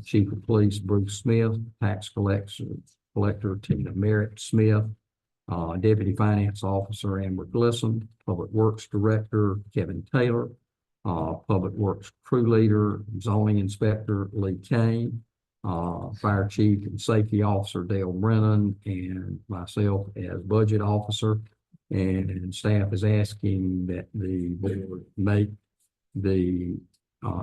Chief of Police Bruce Smith, Tax Collector Tina Merritt Smith, Deputy Finance Officer Amber Glisson, Public Works Director Kevin Taylor, Public Works Crew Leader, Zoning Inspector Lee Kane, Fire Chief and Safety Officer Dale Brennan, and myself as Budget Officer. And staff is asking that the board make the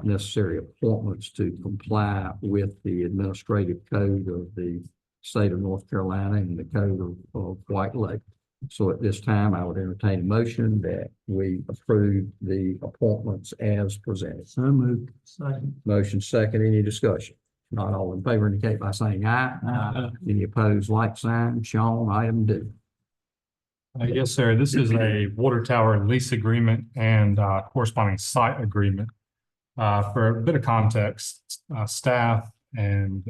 necessary appointments to comply with the administrative code of the state of North Carolina and the code of White Lake. So at this time, I would entertain a motion that we approve the appointments as presented. So moved. Motion second, any discussion? Not all in favor indicate by saying aye. Aye. Any opposed, like sign. Sean, item D. Yes, sir. This is a water tower lease agreement and corresponding site agreement. For a bit of context, staff and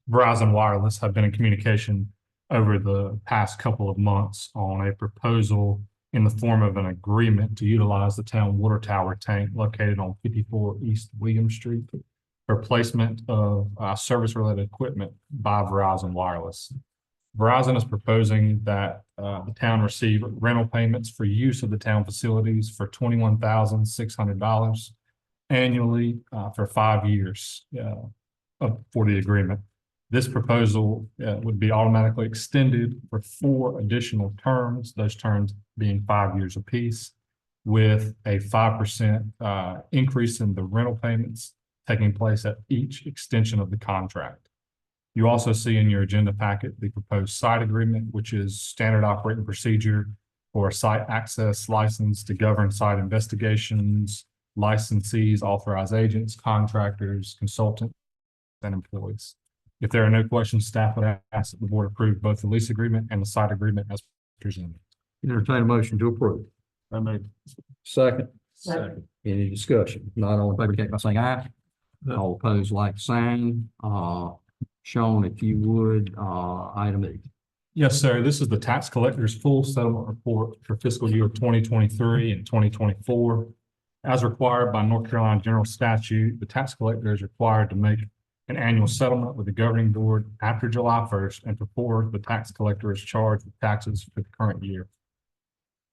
Verizon Wireless have been in communication over the past couple of months on a proposal in the form of an agreement to utilize the town water tower tank located on 54 East William Street for placement of service-related equipment by Verizon Wireless. Verizon is proposing that the town receive rental payments for use of the town facilities for $21,600 annually for 5 years for the agreement. This proposal would be automatically extended for 4 additional terms, those terms being 5 years apiece, with a 5% increase in the rental payments taking place at each extension of the contract. You also see in your agenda packet the proposed site agreement, which is standard operating procedure for a site access license to govern site investigations, licensees, authorized agents, contractors, consultants, and employees. If there are no questions, staff would ask that the board approve both the lease agreement and the site agreement as presented. Entertain a motion to approve. I made. Second, Second. any discussion? Not all in favor indicate by saying aye. All opposed, like sign. Sean, if you would, item E. Yes, sir. This is the tax collector's full settlement report for fiscal year 2023 and 2024. As required by North Carolina General Statute, the tax collector is required to make an annual settlement with the governing board after July 1st and before the tax collector is charged with taxes for the current year.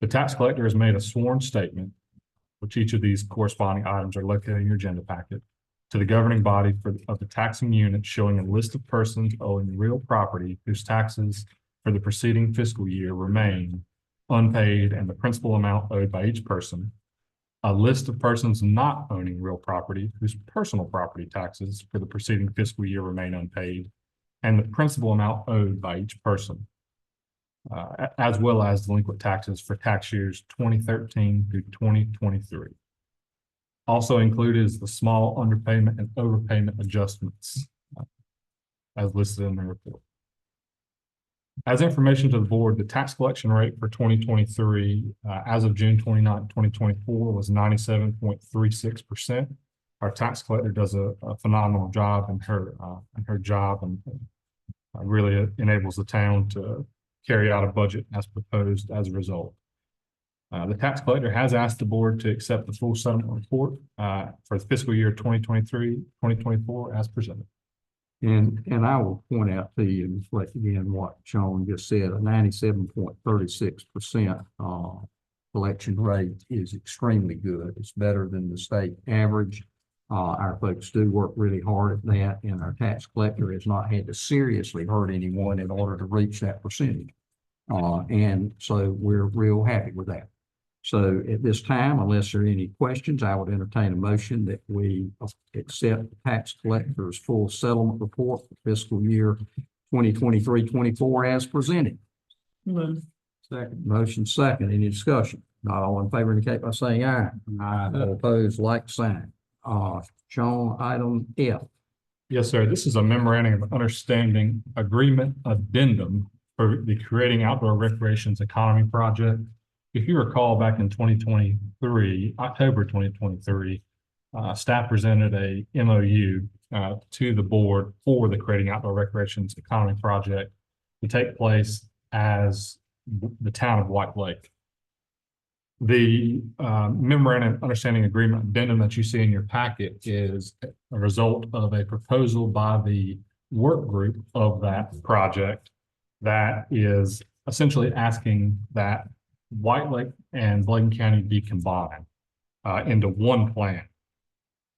The tax collector has made a sworn statement, which each of these corresponding items are located in your agenda packet, to the governing body of the taxing unit showing a list of persons owing real property whose taxes for the preceding fiscal year remain unpaid and the principal amount owed by each person, a list of persons not owning real property whose personal property taxes for the preceding fiscal year remain unpaid, and the principal amount owed by each person, as well as delinquent taxes for tax years 2013 through 2023. Also included is the small underpayment and overpayment adjustments as listed in the report. As information to the board, the tax collection rate for 2023 as of June 29, 2024 was 97.36%. Our tax collector does a phenomenal job in her job and really enables the town to carry out a budget as proposed as a result. The tax collector has asked the board to accept the full settlement report for the fiscal year 2023-2024 as presented. And I will point out to you, and reflect again what Sean just said, a 97.36% collection rate is extremely good. It's better than the state average. Our folks do work really hard at that, and our tax collector has not had to seriously hurt anyone in order to reach that percentage. And so we're real happy with that. So at this time, unless there are any questions, I would entertain a motion that we accept the tax collector's full settlement report for fiscal year 2023-24 as presented. Second. Motion second. Any discussion? Not all in favor indicate by saying aye. Aye. All opposed, like sign. Sean, item F. Yes, sir. This is a memorandum of understanding agreement addendum for the Creating Outdoor Recreations Economy project. If you recall, back in 2023, October 2023, staff presented a MOU to the board for the Creating Outdoor Recreations Economy project to take place as the town of White Lake. The memorandum of understanding agreement addendum that you see in your packet is a result of a proposal by the work group of that project that is essentially asking that White Lake and Bladen County be combined into one plan.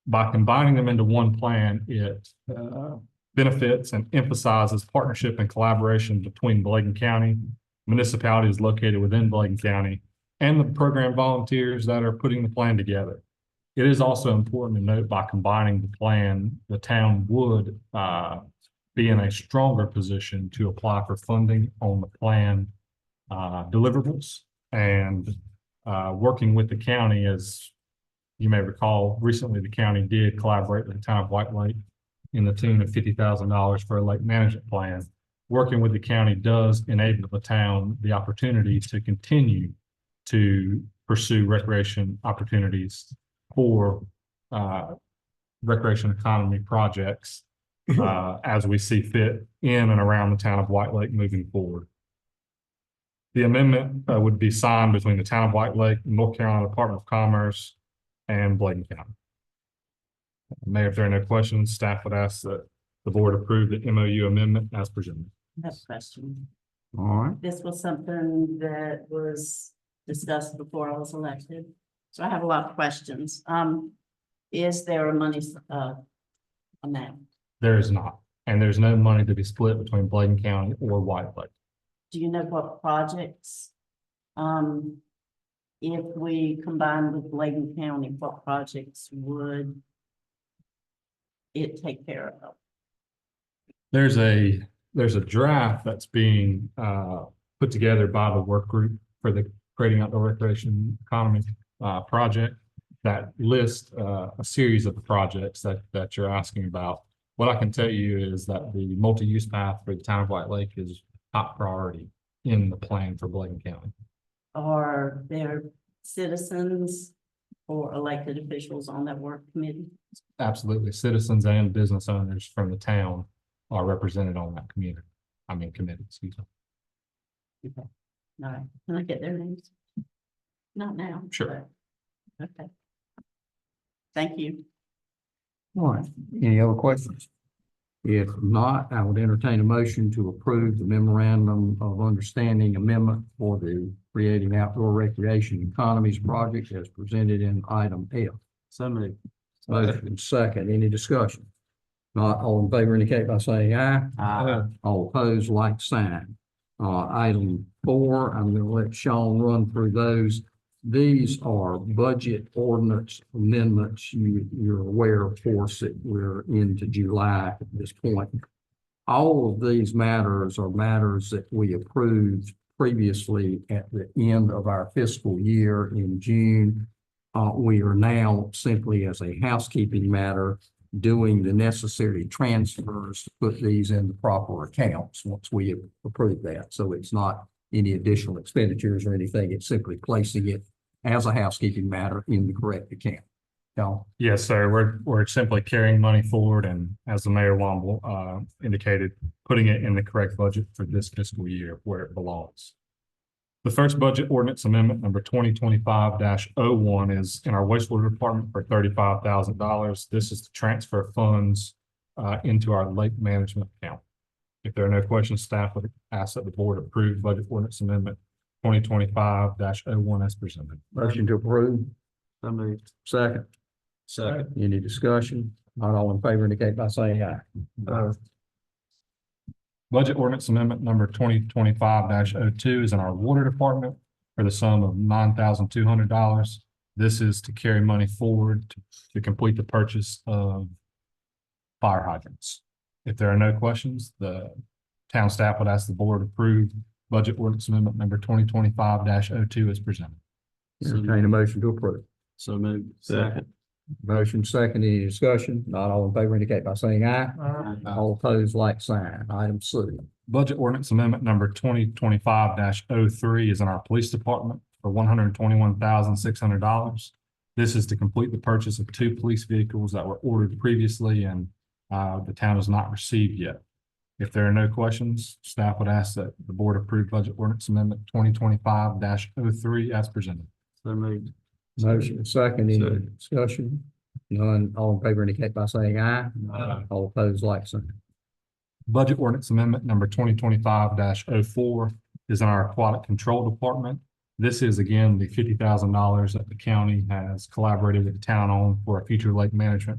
By combining them into one plan, it benefits and emphasizes partnership and collaboration between Bladen County, municipalities located within Bladen County, and the program volunteers that are putting the plan together. It is also important to note, by combining the plan, the town would be in a stronger position to apply for funding on the plan deliverables. And working with the county, as you may recall, recently the county did collaborate with the town of White Lake in the tune of $50,000 for a lake management plan. Working with the county does enable the town the opportunity to continue to pursue recreation opportunities for recreation economy projects as we see fit in and around the town of White Lake moving forward. The amendment would be signed between the town of White Lake, North Carolina Department of Commerce, and Bladen County. Mayor, if there are no questions, staff would ask that the board approve the MOU amendment as presented. I have a question. All right. This was something that was discussed before I was elected, so I have a lot of questions. Is there a money amount? There is not, and there's no money to be split between Bladen County or White Lake. Do you know what projects? If we combine with Bladen County, what projects would it take care of? There's a draft that's being put together by the work group for the Creating Outdoor Recreation Economy project that lists a series of the projects that you're asking about. What I can tell you is that the multi-use path for the town of White Lake is top priority in the plan for Bladen County. Are there citizens or elected officials on that work committee? Absolutely. Citizens and business owners from the town are represented on that committee, excuse me. Okay. All right. Can I get their names? Not now. Sure. but- Okay. Thank you. All right. Any other questions? If not, I would entertain a motion to approve the memorandum of understanding amendment for the Creating Outdoor Recreation Economies project as presented in item F. So moved. Motion second. Any discussion? Not all in favor indicate by saying aye. Aye. All opposed, like sign. Item 4, I'm going to let Sean run through those. These are budget ordinance amendments. You're aware, of course, that we're into July at this point. All of these matters are matters that we approved previously at the end of our fiscal year in June. We are now simply, as a housekeeping matter, doing the necessary transfers to put these in the proper accounts once we have approved that. So it's not any additional expenditures or anything. It's simply placing it as a housekeeping matter in the correct account. Y'all? Yes, sir. We're simply carrying money forward, and as the Mayor Womble indicated, putting it in the correct budget for this fiscal year where it belongs. The first budget ordinance amendment number 2025-01 is in our wastewater department for $35,000. This is to transfer funds into our lake management account. If there are no questions, staff would ask that the board approve budget ordinance amendment 2025-01 as presented. Motion to approve. So moved. Second. Second. Any discussion? Not all in favor indicate by saying aye. Budget ordinance amendment number 2025-02 is in our water department for the sum of $9,200. This is to carry money forward to complete the purchase of fire hydrants. If there are no questions, the town staff would ask the board to approve budget ordinance amendment number 2025-02 as presented. Entertain a motion to approve. So moved. Second. Motion second, any discussion? Not all in favor indicate by saying aye. All opposed, like sign. Item C. Budget ordinance amendment number 2025-03 is in our police department for $121,600. This is to complete the purchase of 2 police vehicles that were ordered previously and the town has not received yet. If there are no questions, staff would ask that the board approve budget ordinance amendment 2025-03 as presented. So moved. Motion second, any discussion? None, all in favor indicate by saying aye. All opposed, like sign. Budget ordinance amendment number 2025-04 is in our aquatic control department. This is again the $50,000 that the county has collaborated with the town on for a future lake management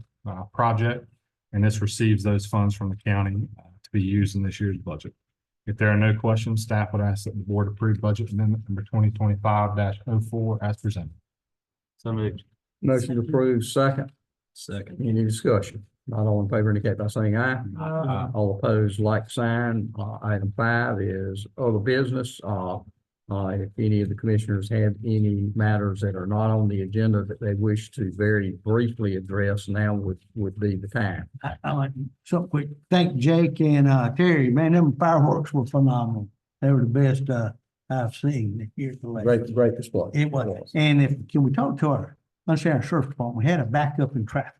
project. And this receives those funds from the county to be used in this year's budget. If there are no questions, staff would ask that the board approve budget amendment number 2025-04 as presented. So moved. Motion approved, second. Second. Any discussion? Not all in favor indicate by saying aye. All opposed, like sign. Item 5 is other business. If any of the commissioners have any matters that are not on the agenda that they wish to very briefly address, now would be the time. I like, something quick, thank Jake and Terry, man, them fireworks were phenomenal. They were the best I've seen this year. Great display. It was, and can we talk to our, understand our sheriff's department, we had a backup in traffic.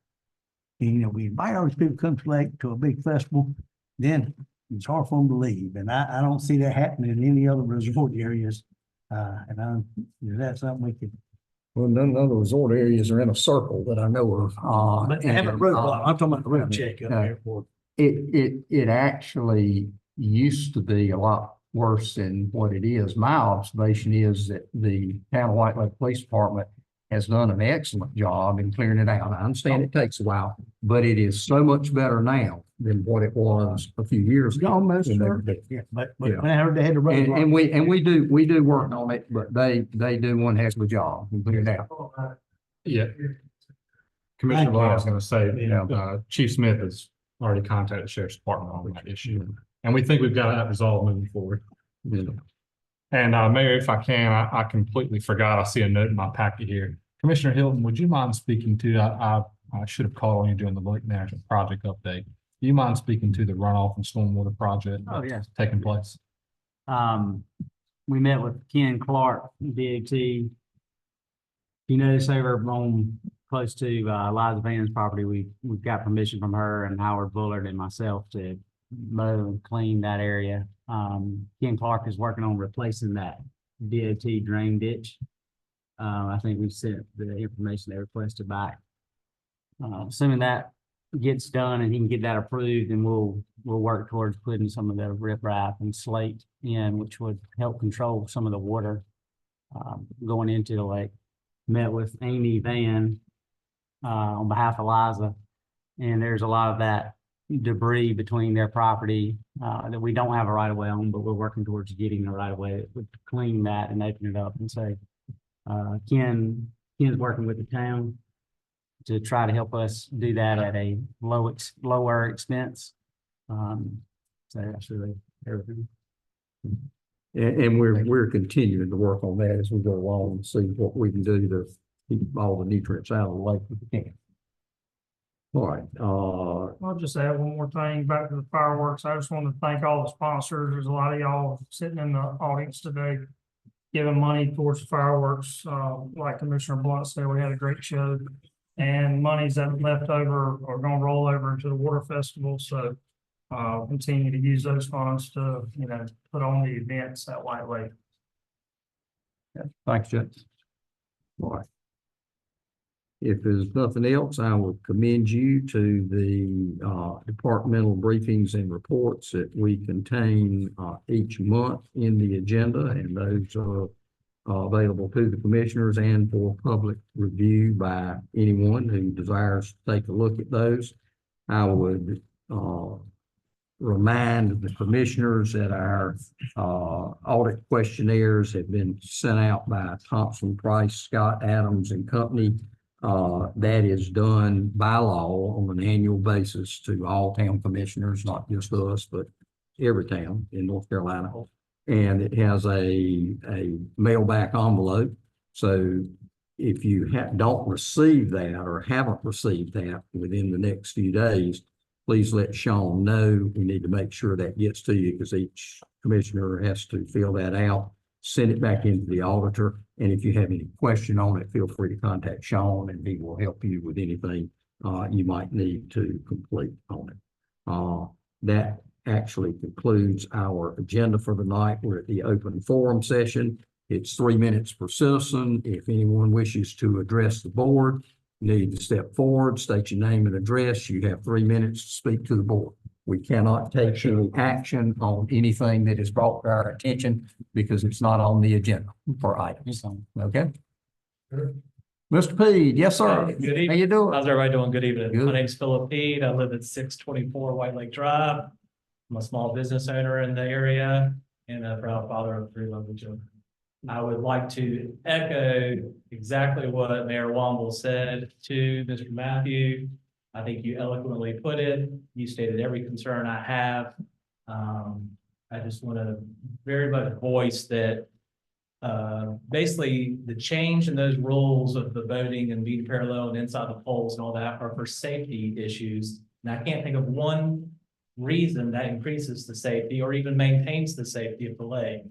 And, you know, we invite all these people to come to Lake to a big festival, then it's hard for them to leave, and I don't see that happening in any other resort areas. Is that something we could? Well, none of the resort areas are in a circle that I know of. But they have a road block. I'm talking about the road check up there for. It actually used to be a lot worse than what it is. My observation is that the town of White Lake Police Department has done an excellent job in clearing it out. I understand it takes a while, but it is so much better now than what it was a few years ago. Almost, when they sure. were there. Yeah, but Yeah. when I heard they had the road block. And we do work on it, but they do one heck of a job in clearing it out. Yeah. Commissioner Thank you. Blau was going to say, Yeah. Chief Smith has already contacted the sheriff's department on that issue. And we think we've got that resolved moving forward. You know. And Mayor, if I can, I completely forgot. I see a note in my packet here. Commissioner Hilton, would you mind speaking to, I should have called on you during the lake management project update. Do you mind speaking to the runoff and stormwater project? Oh, yes. Taking place? We met with Ken Clark, DOT. You notice over on close to Liza Van's property, we've got permission from her and Howard Bullard and myself to mow and clean that area. Ken Clark is working on replacing that DOT drain ditch. I think we sent the information they requested back. Assuming that gets done and he can get that approved, and we'll work towards putting some of the riprap and slate in, which would help control some of the water going into the lake. Met with Amy Van on behalf of Liza, and there's a lot of that debris between their property that we don't have a right of way on, but we're working towards getting a right of way that would clean that and open it up. And so Ken's working with the town to try to help us do that at a lower expense. So that's really everything. And we're continuing to work on that as we go along and see what we can do to keep all the nutrients out of the lake if we can. All right, I'll just add one more thing back to the fireworks. I just want to thank all the sponsors. There's a lot of y'all sitting in the audience today giving money towards the fireworks. Like Commissioner Blunt said, we had a great show, and monies that are left over are going to roll over into the water festival. So continue to use those funds to, put on the events at White Lake. Thanks, Jeff. All right. If there's nothing else, I will commend you to the departmental briefings and reports that we contain each month in the agenda, and those are available to the commissioners and for public review by anyone who desires to take a look at those. I would remind the commissioners that our audit questionnaires have been sent out by Thompson, Price, Scott, Adams and Company. That is done by law on an annual basis to all town commissioners, not just us, but every town in North Carolina. And it has a mailback envelope. So if you don't receive that or haven't received that within the next few days, please let Sean know. We need to make sure that gets to you because each commissioner has to fill that out, send it back into the auditor. And if you have any question on it, feel free to contact Sean and he will help you with anything you might need to complete on it. That actually concludes our agenda for the night. We're at the open forum session. It's 3 minutes per citizen. If anyone wishes to address the board, you need to step forward, state your name and address. You have 3 minutes to speak to the board. We cannot take any action on anything that is brought to our attention because it's not on the agenda for items. Okay? Sure. Mr. Peed, yes, sir. Good evening. How you doing? How's everybody doing? Good evening. Good. My name's Philip Peed. I live at 624 White Lake Drive. I'm a small business owner in the area and a proud father of 3 lovely children. I would like to echo exactly what Mayor Womble said to Mr. Matthew. I think you eloquently put it. You stated every concern I have. I just want to very much voice that basically the change in those rules of the voting and being parallel and inside the polls and all that are for safety issues. And I can't think of one reason that increases the safety or even maintains the safety of the lake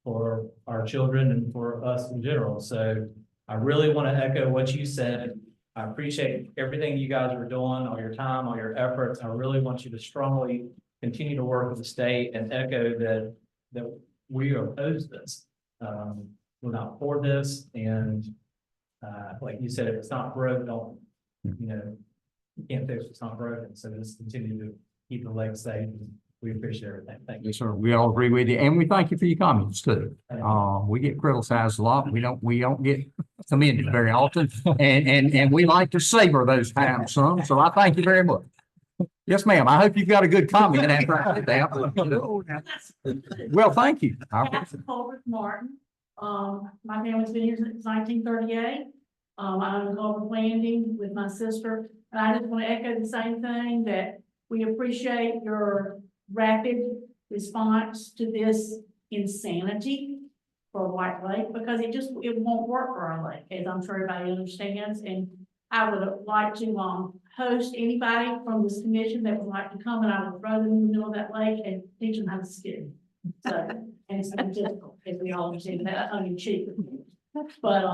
for our children and for us in general. So I really want to echo what you said. I appreciate everything you guys are doing, all your time, all your efforts. I really want you to strongly continue to work with the state and echo that we oppose this. We're not for this. And like you said, if it's not broke, don't, you can't fix what's not broken. So just continue to keep the lake safe. We appreciate everything. Thank you. Yes, sir. We all agree with you. And we thank you for your comments too. We get criticized a lot. We don't get commended very often. And we like to savor those times some. So I thank you very much. Yes, ma'am. I hope you've got a good comment after I said that. Well, thank you. That's Culvert Martin. My family's been here since 1938. I own Culvert Landing with my sister. And I just want to echo the same thing, that we appreciate your rapid response to this insanity for White Lake, because it won't work for our lake, as I'm sure everybody understands. And I would like to host anybody from this commission that would like to come, and I would throw them in the middle of that lake and teach them how to ski. So, and it's been difficult, as we all understand that, tongue in cheek. But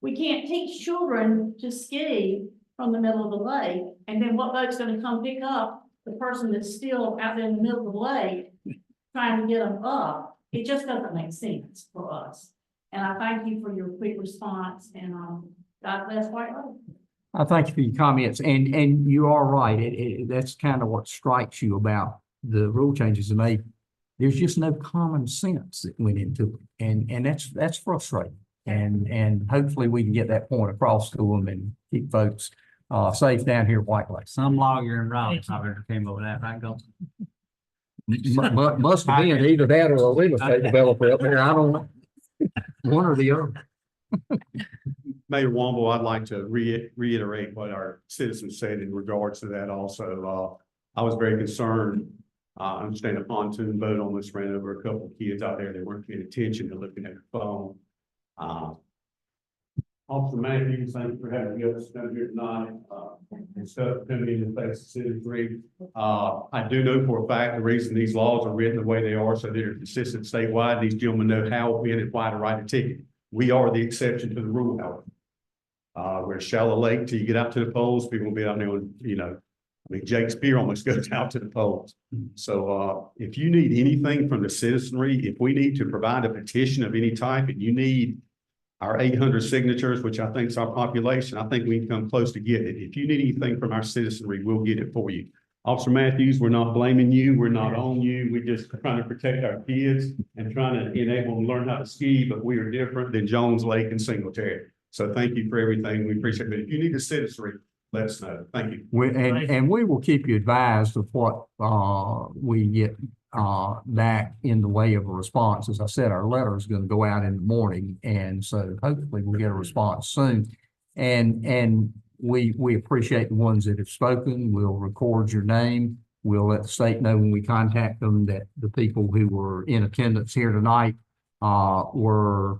we can't teach children to ski from the middle of the lake, and then what boat's going to come pick up the person that's still out there in the middle of the lake trying to get them up? It just doesn't make sense for us. And I thank you for your quick response, and God bless White Lake. I thank you for your comments, and you are right. That's kind of what strikes you about the rule changes, and there's just no common sense that went into it, and that's frustrating. And hopefully we can get that point across to them and keep folks safe down here at White Lake. Some lawyer in Raleigh probably came over that, right, Goldston? Must have been either that or a real estate developer up there. I don't know. One or the other. Mayor Womble, I'd like to reiterate what our citizens said in regards to that also. I was very concerned. I understand a pontoon boat almost ran over a couple of kids out there that weren't paying attention to looking at their phone. Officer Matthews, thank you for having me up here tonight. And stuff coming in the face of City 3. I do know for a fact the reason these laws are written the way they are, so they're consistent statewide. These gentlemen know how, when, and why to write a ticket. We are the exception to the rule, however. We're a shallow lake till you get out to the polls. People will be out there, I mean, Jake's Pier almost goes out to the polls. So, if you need anything from the citizenry, if we need to provide a petition of any type and you need our 800 signatures, which I think is our population, I think we've come close to getting it. If you need anything from our citizenry, we'll get it for you. Officer Matthews, we're not blaming you. We're not on you. We're just trying to protect our kids and trying to enable them to learn how to ski, but we are different than Jones Lake and Singletary. So thank you for everything. We appreciate it. If you need a citizenry, let us know. Thank you. And we will keep you advised of what, we get, back in the way of a response. As I said, our letter is going to go out in the morning, and so hopefully we'll get a response soon. And we appreciate the ones that have spoken. We'll record your name. We'll let the state know when we contact them that the people who were in attendance here tonight were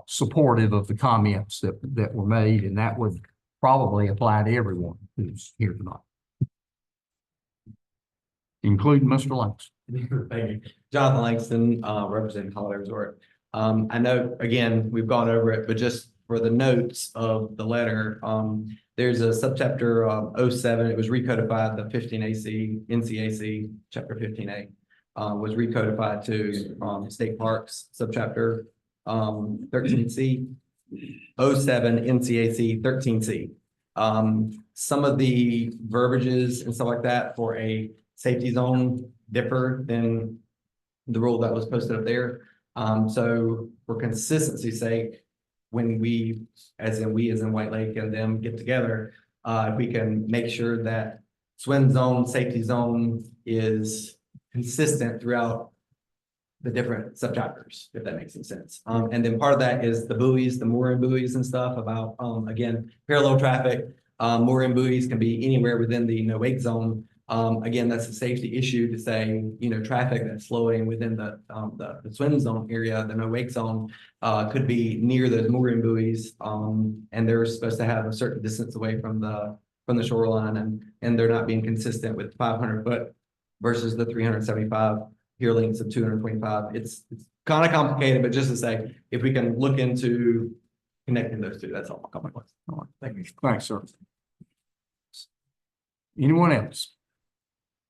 supportive of the comments that were made, and that would probably apply to everyone who's here tonight, including Mr. Langston. Thank you. Jonathan Langston, representing Holiday Resort. I know, again, we've gone over it, but just for the notes of the letter, there's a subchapter 07. It was recodified, the 15AC, NCAC, chapter 15A, was recodified to state parks, subchapter 13C, 07 NCAC 13C. Some of the verbiages and stuff like that for a safety zone differ than the rule that was posted up there. So for consistency's sake, when we as in White Lake and them get together, if we can make sure that swim zone, safety zone is consistent throughout the different subchapters, if that makes any sense. And then part of that is the buoys, the mooring buoys and stuff about, again, parallel traffic. Mooring buoys can be anywhere within the no wake zone. Again, that's a safety issue to say, traffic that's flowing within the swim zone area, the no wake zone, could be near those mooring buoys. And they're supposed to have a certain distance away from the shoreline, and they're not being consistent with 500 foot versus the 375 pier lengths of 225. It's kind of complicated, but just to say, if we can look into connecting those two, that's all my comment was. All right. Thank you. Thanks, sir. Anyone else?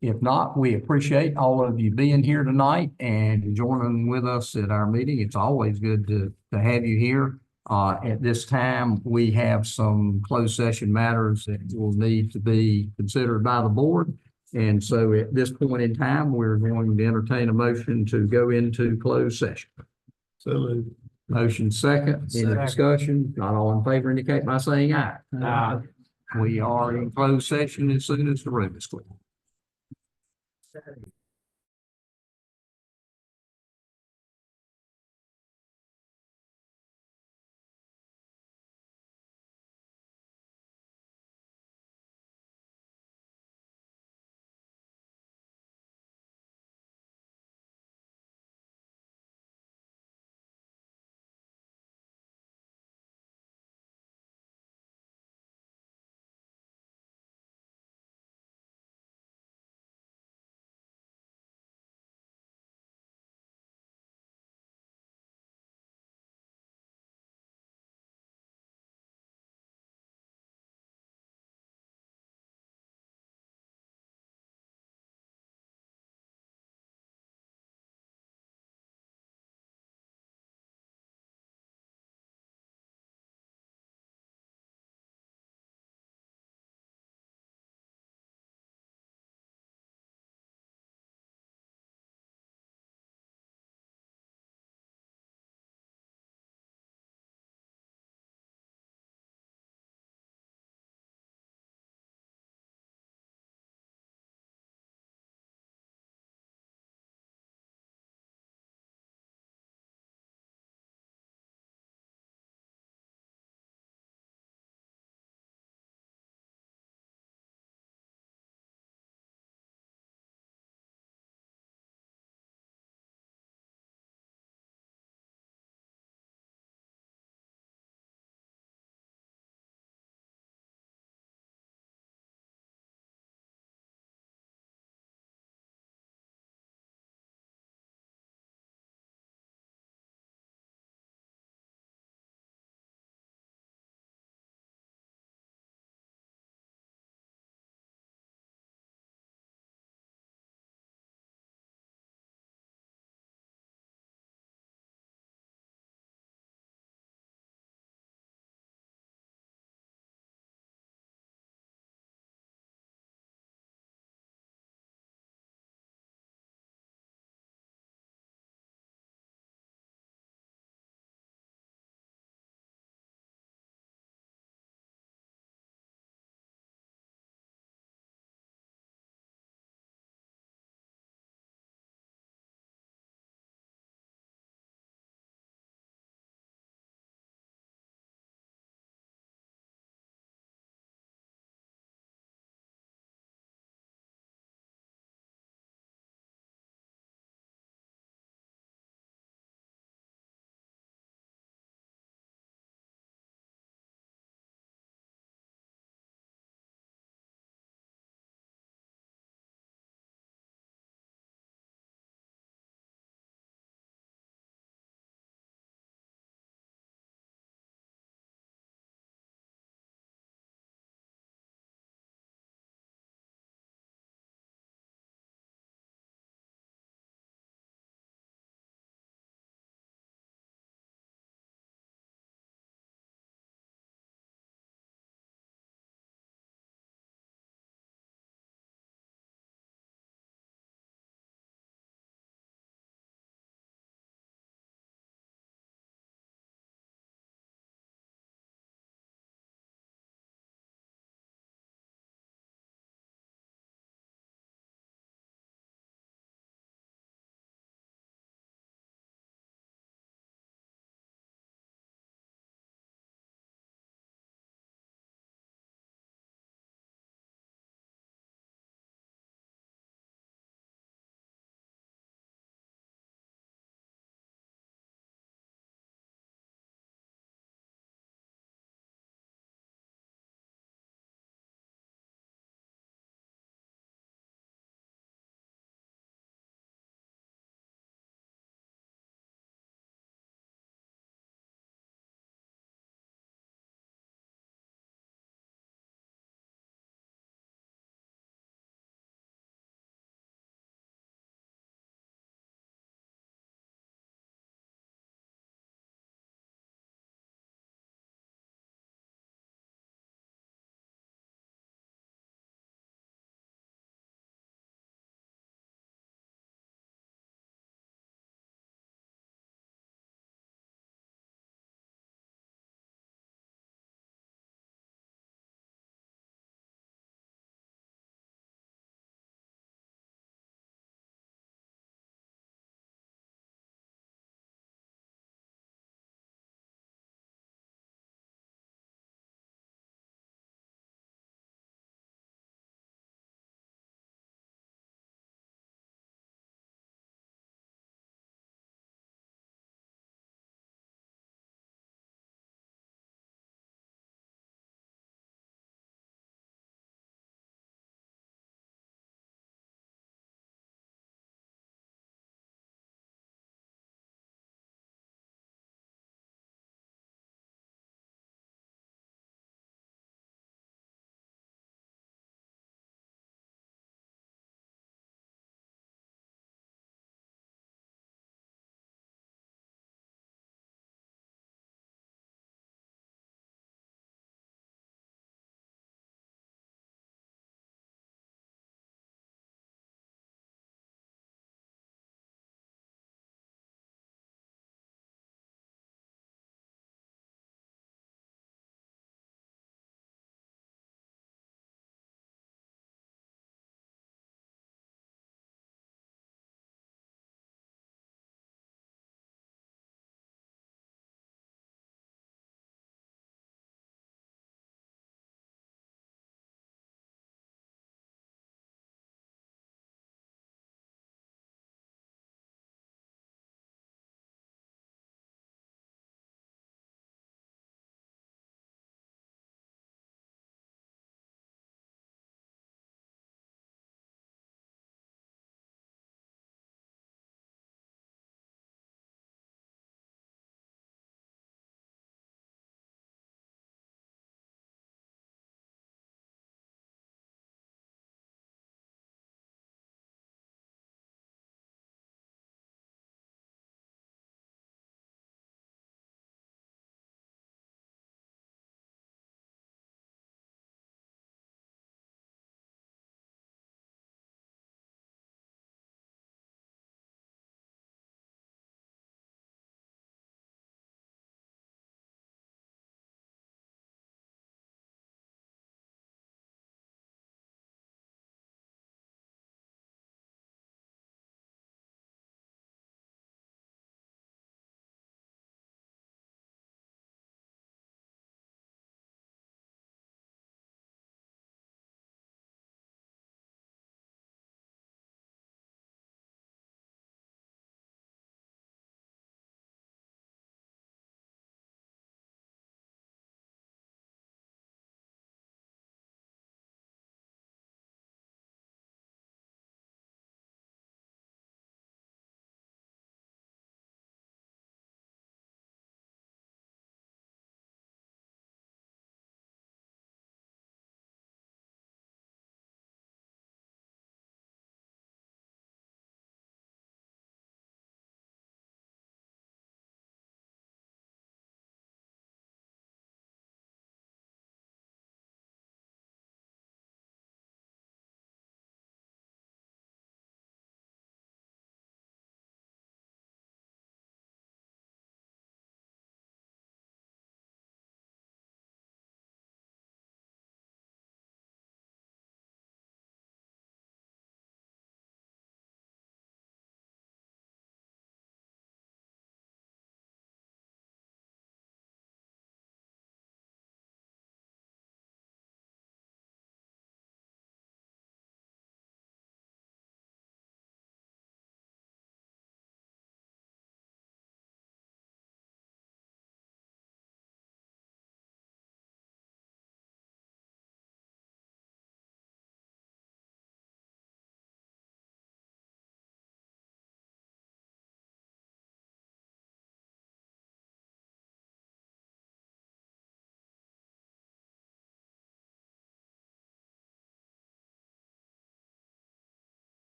If not, we appreciate all of you being here tonight and joining with us at our meeting. It's always good to have you here. At this time, we have some closed session matters that will need to be considered by the board. And so at this point in time, we're going to entertain a motion to go into closed session. So motion second, any discussion? Not all in favor indicate by saying aye. Aye. We are in closed session as soon as the room is clear.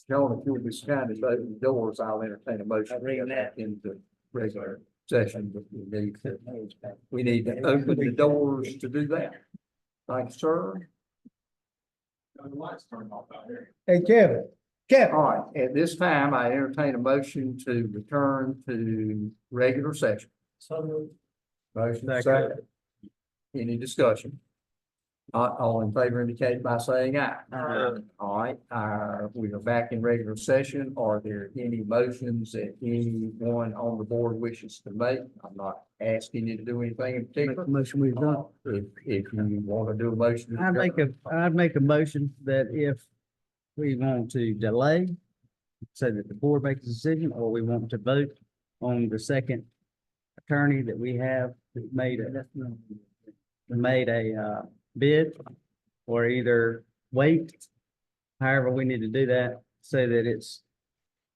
John, if you'll be so kind as to open the doors, I'll entertain a motion. to get back into regular session, but we need to open the doors to do that. Thank you, sir. Hey, Kevin, All right, at this time, I entertain a motion to return to regular session. Motion second. Any discussion? Not all in favor indicate by saying aye. All right, we are back in regular session. Are there any motions that anyone on the board wishes to make? I'm not asking you to do anything in make particular. a motion we've done. If you want to do a motion. I'd make a motion that if we want to delay, so that the board makes a decision, or we want to vote on the second attorney that we have that made a bid, or either wait. However, we need to do that so that it's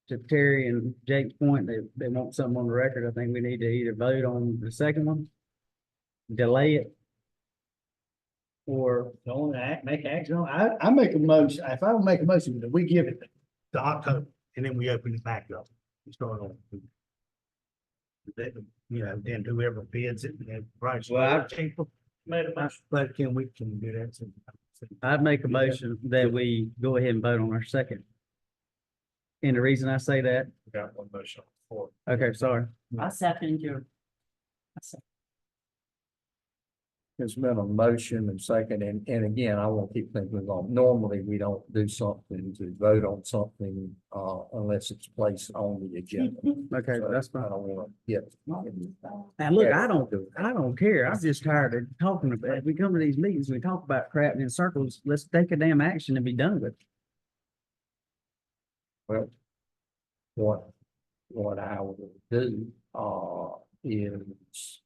to Terry and Jake's point, they want something on the record. I think we need to either vote on the second one, delay it, or Don't make action on, I make a motion, if I don't make a motion, that we give it to October, and then we open it back up. We start on. Then whoever bids it, and price. Well, cheaper. Made a motion. But can we do that? I'd make a motion that we go ahead and vote on our second. And the reason I say that, We got one motion on the floor. okay, sorry. I second your. There's been a motion and second, and again, I won't keep thinking on, normally we don't do something to vote on something, unless it's placed on the agenda. Okay, So that's I fine. don't want to get. And look, I don't care. I'm just tired of talking about it. We come to these meetings, we talk about crap in circles. Let's take a damn action and be done with it. Well, what I would do, is,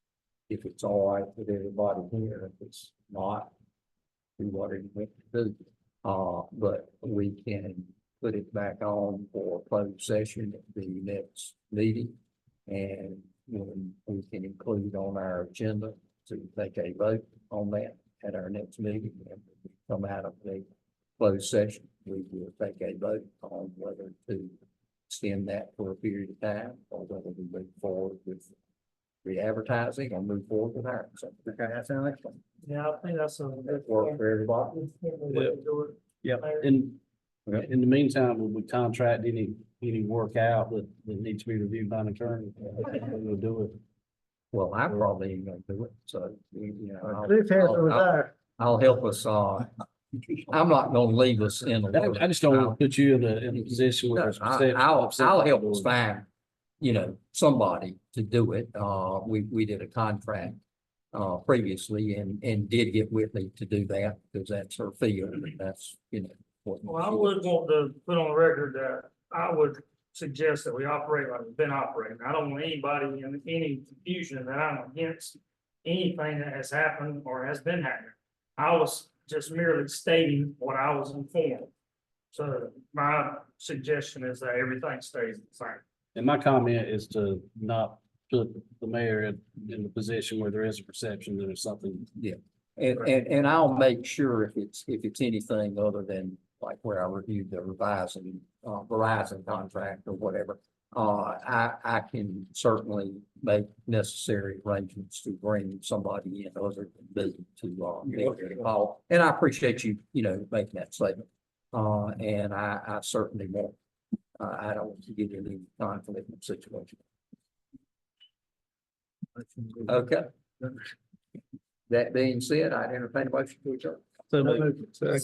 if it's all right with everybody here, if it's not, do whatever you want to do. But we can put it back on for closed session at the next meeting. And when we can include on our agenda to take a vote on that at our next meeting, and come out of the closed session, we will take a vote on whether to extend that for a period of time, or whether we move forward with re-advertising or move forward with hiring. So, okay, that sounds like fun. Yeah, I think that's a. That work for everybody. Yep. In the meantime, will we contract any work out that needs to be reviewed by an attorney? We'll do it. Well, I probably ain't gonna do it, so, you know. Cliff has to retire. I'll help us, I'm not gonna leave us in the lurch. I just don't want to put you in a position where there's. I'll help us find, somebody to do it. We did a contract previously and did get Whitley to do that, because that's her field, and that's, what. Well, I would want to put on the record that I would suggest that we operate like we've been operating. I don't want anybody in any confusion that I'm against anything that has happened or has been happening. I was just merely stating what I was informed. So my suggestion is that everything stays the same. And my comment is to not put the mayor in the position where there is a perception that there's something. And I'll make sure if it's anything other than like where I reviewed the Verizon contract or whatever, I can certainly make necessary arrangements to bring somebody in other than me to make a call. And I appreciate you, making that statement. And I certainly won't. I don't want to get in any conflict situation. Okay. That being said, I entertain a motion to adjourn. So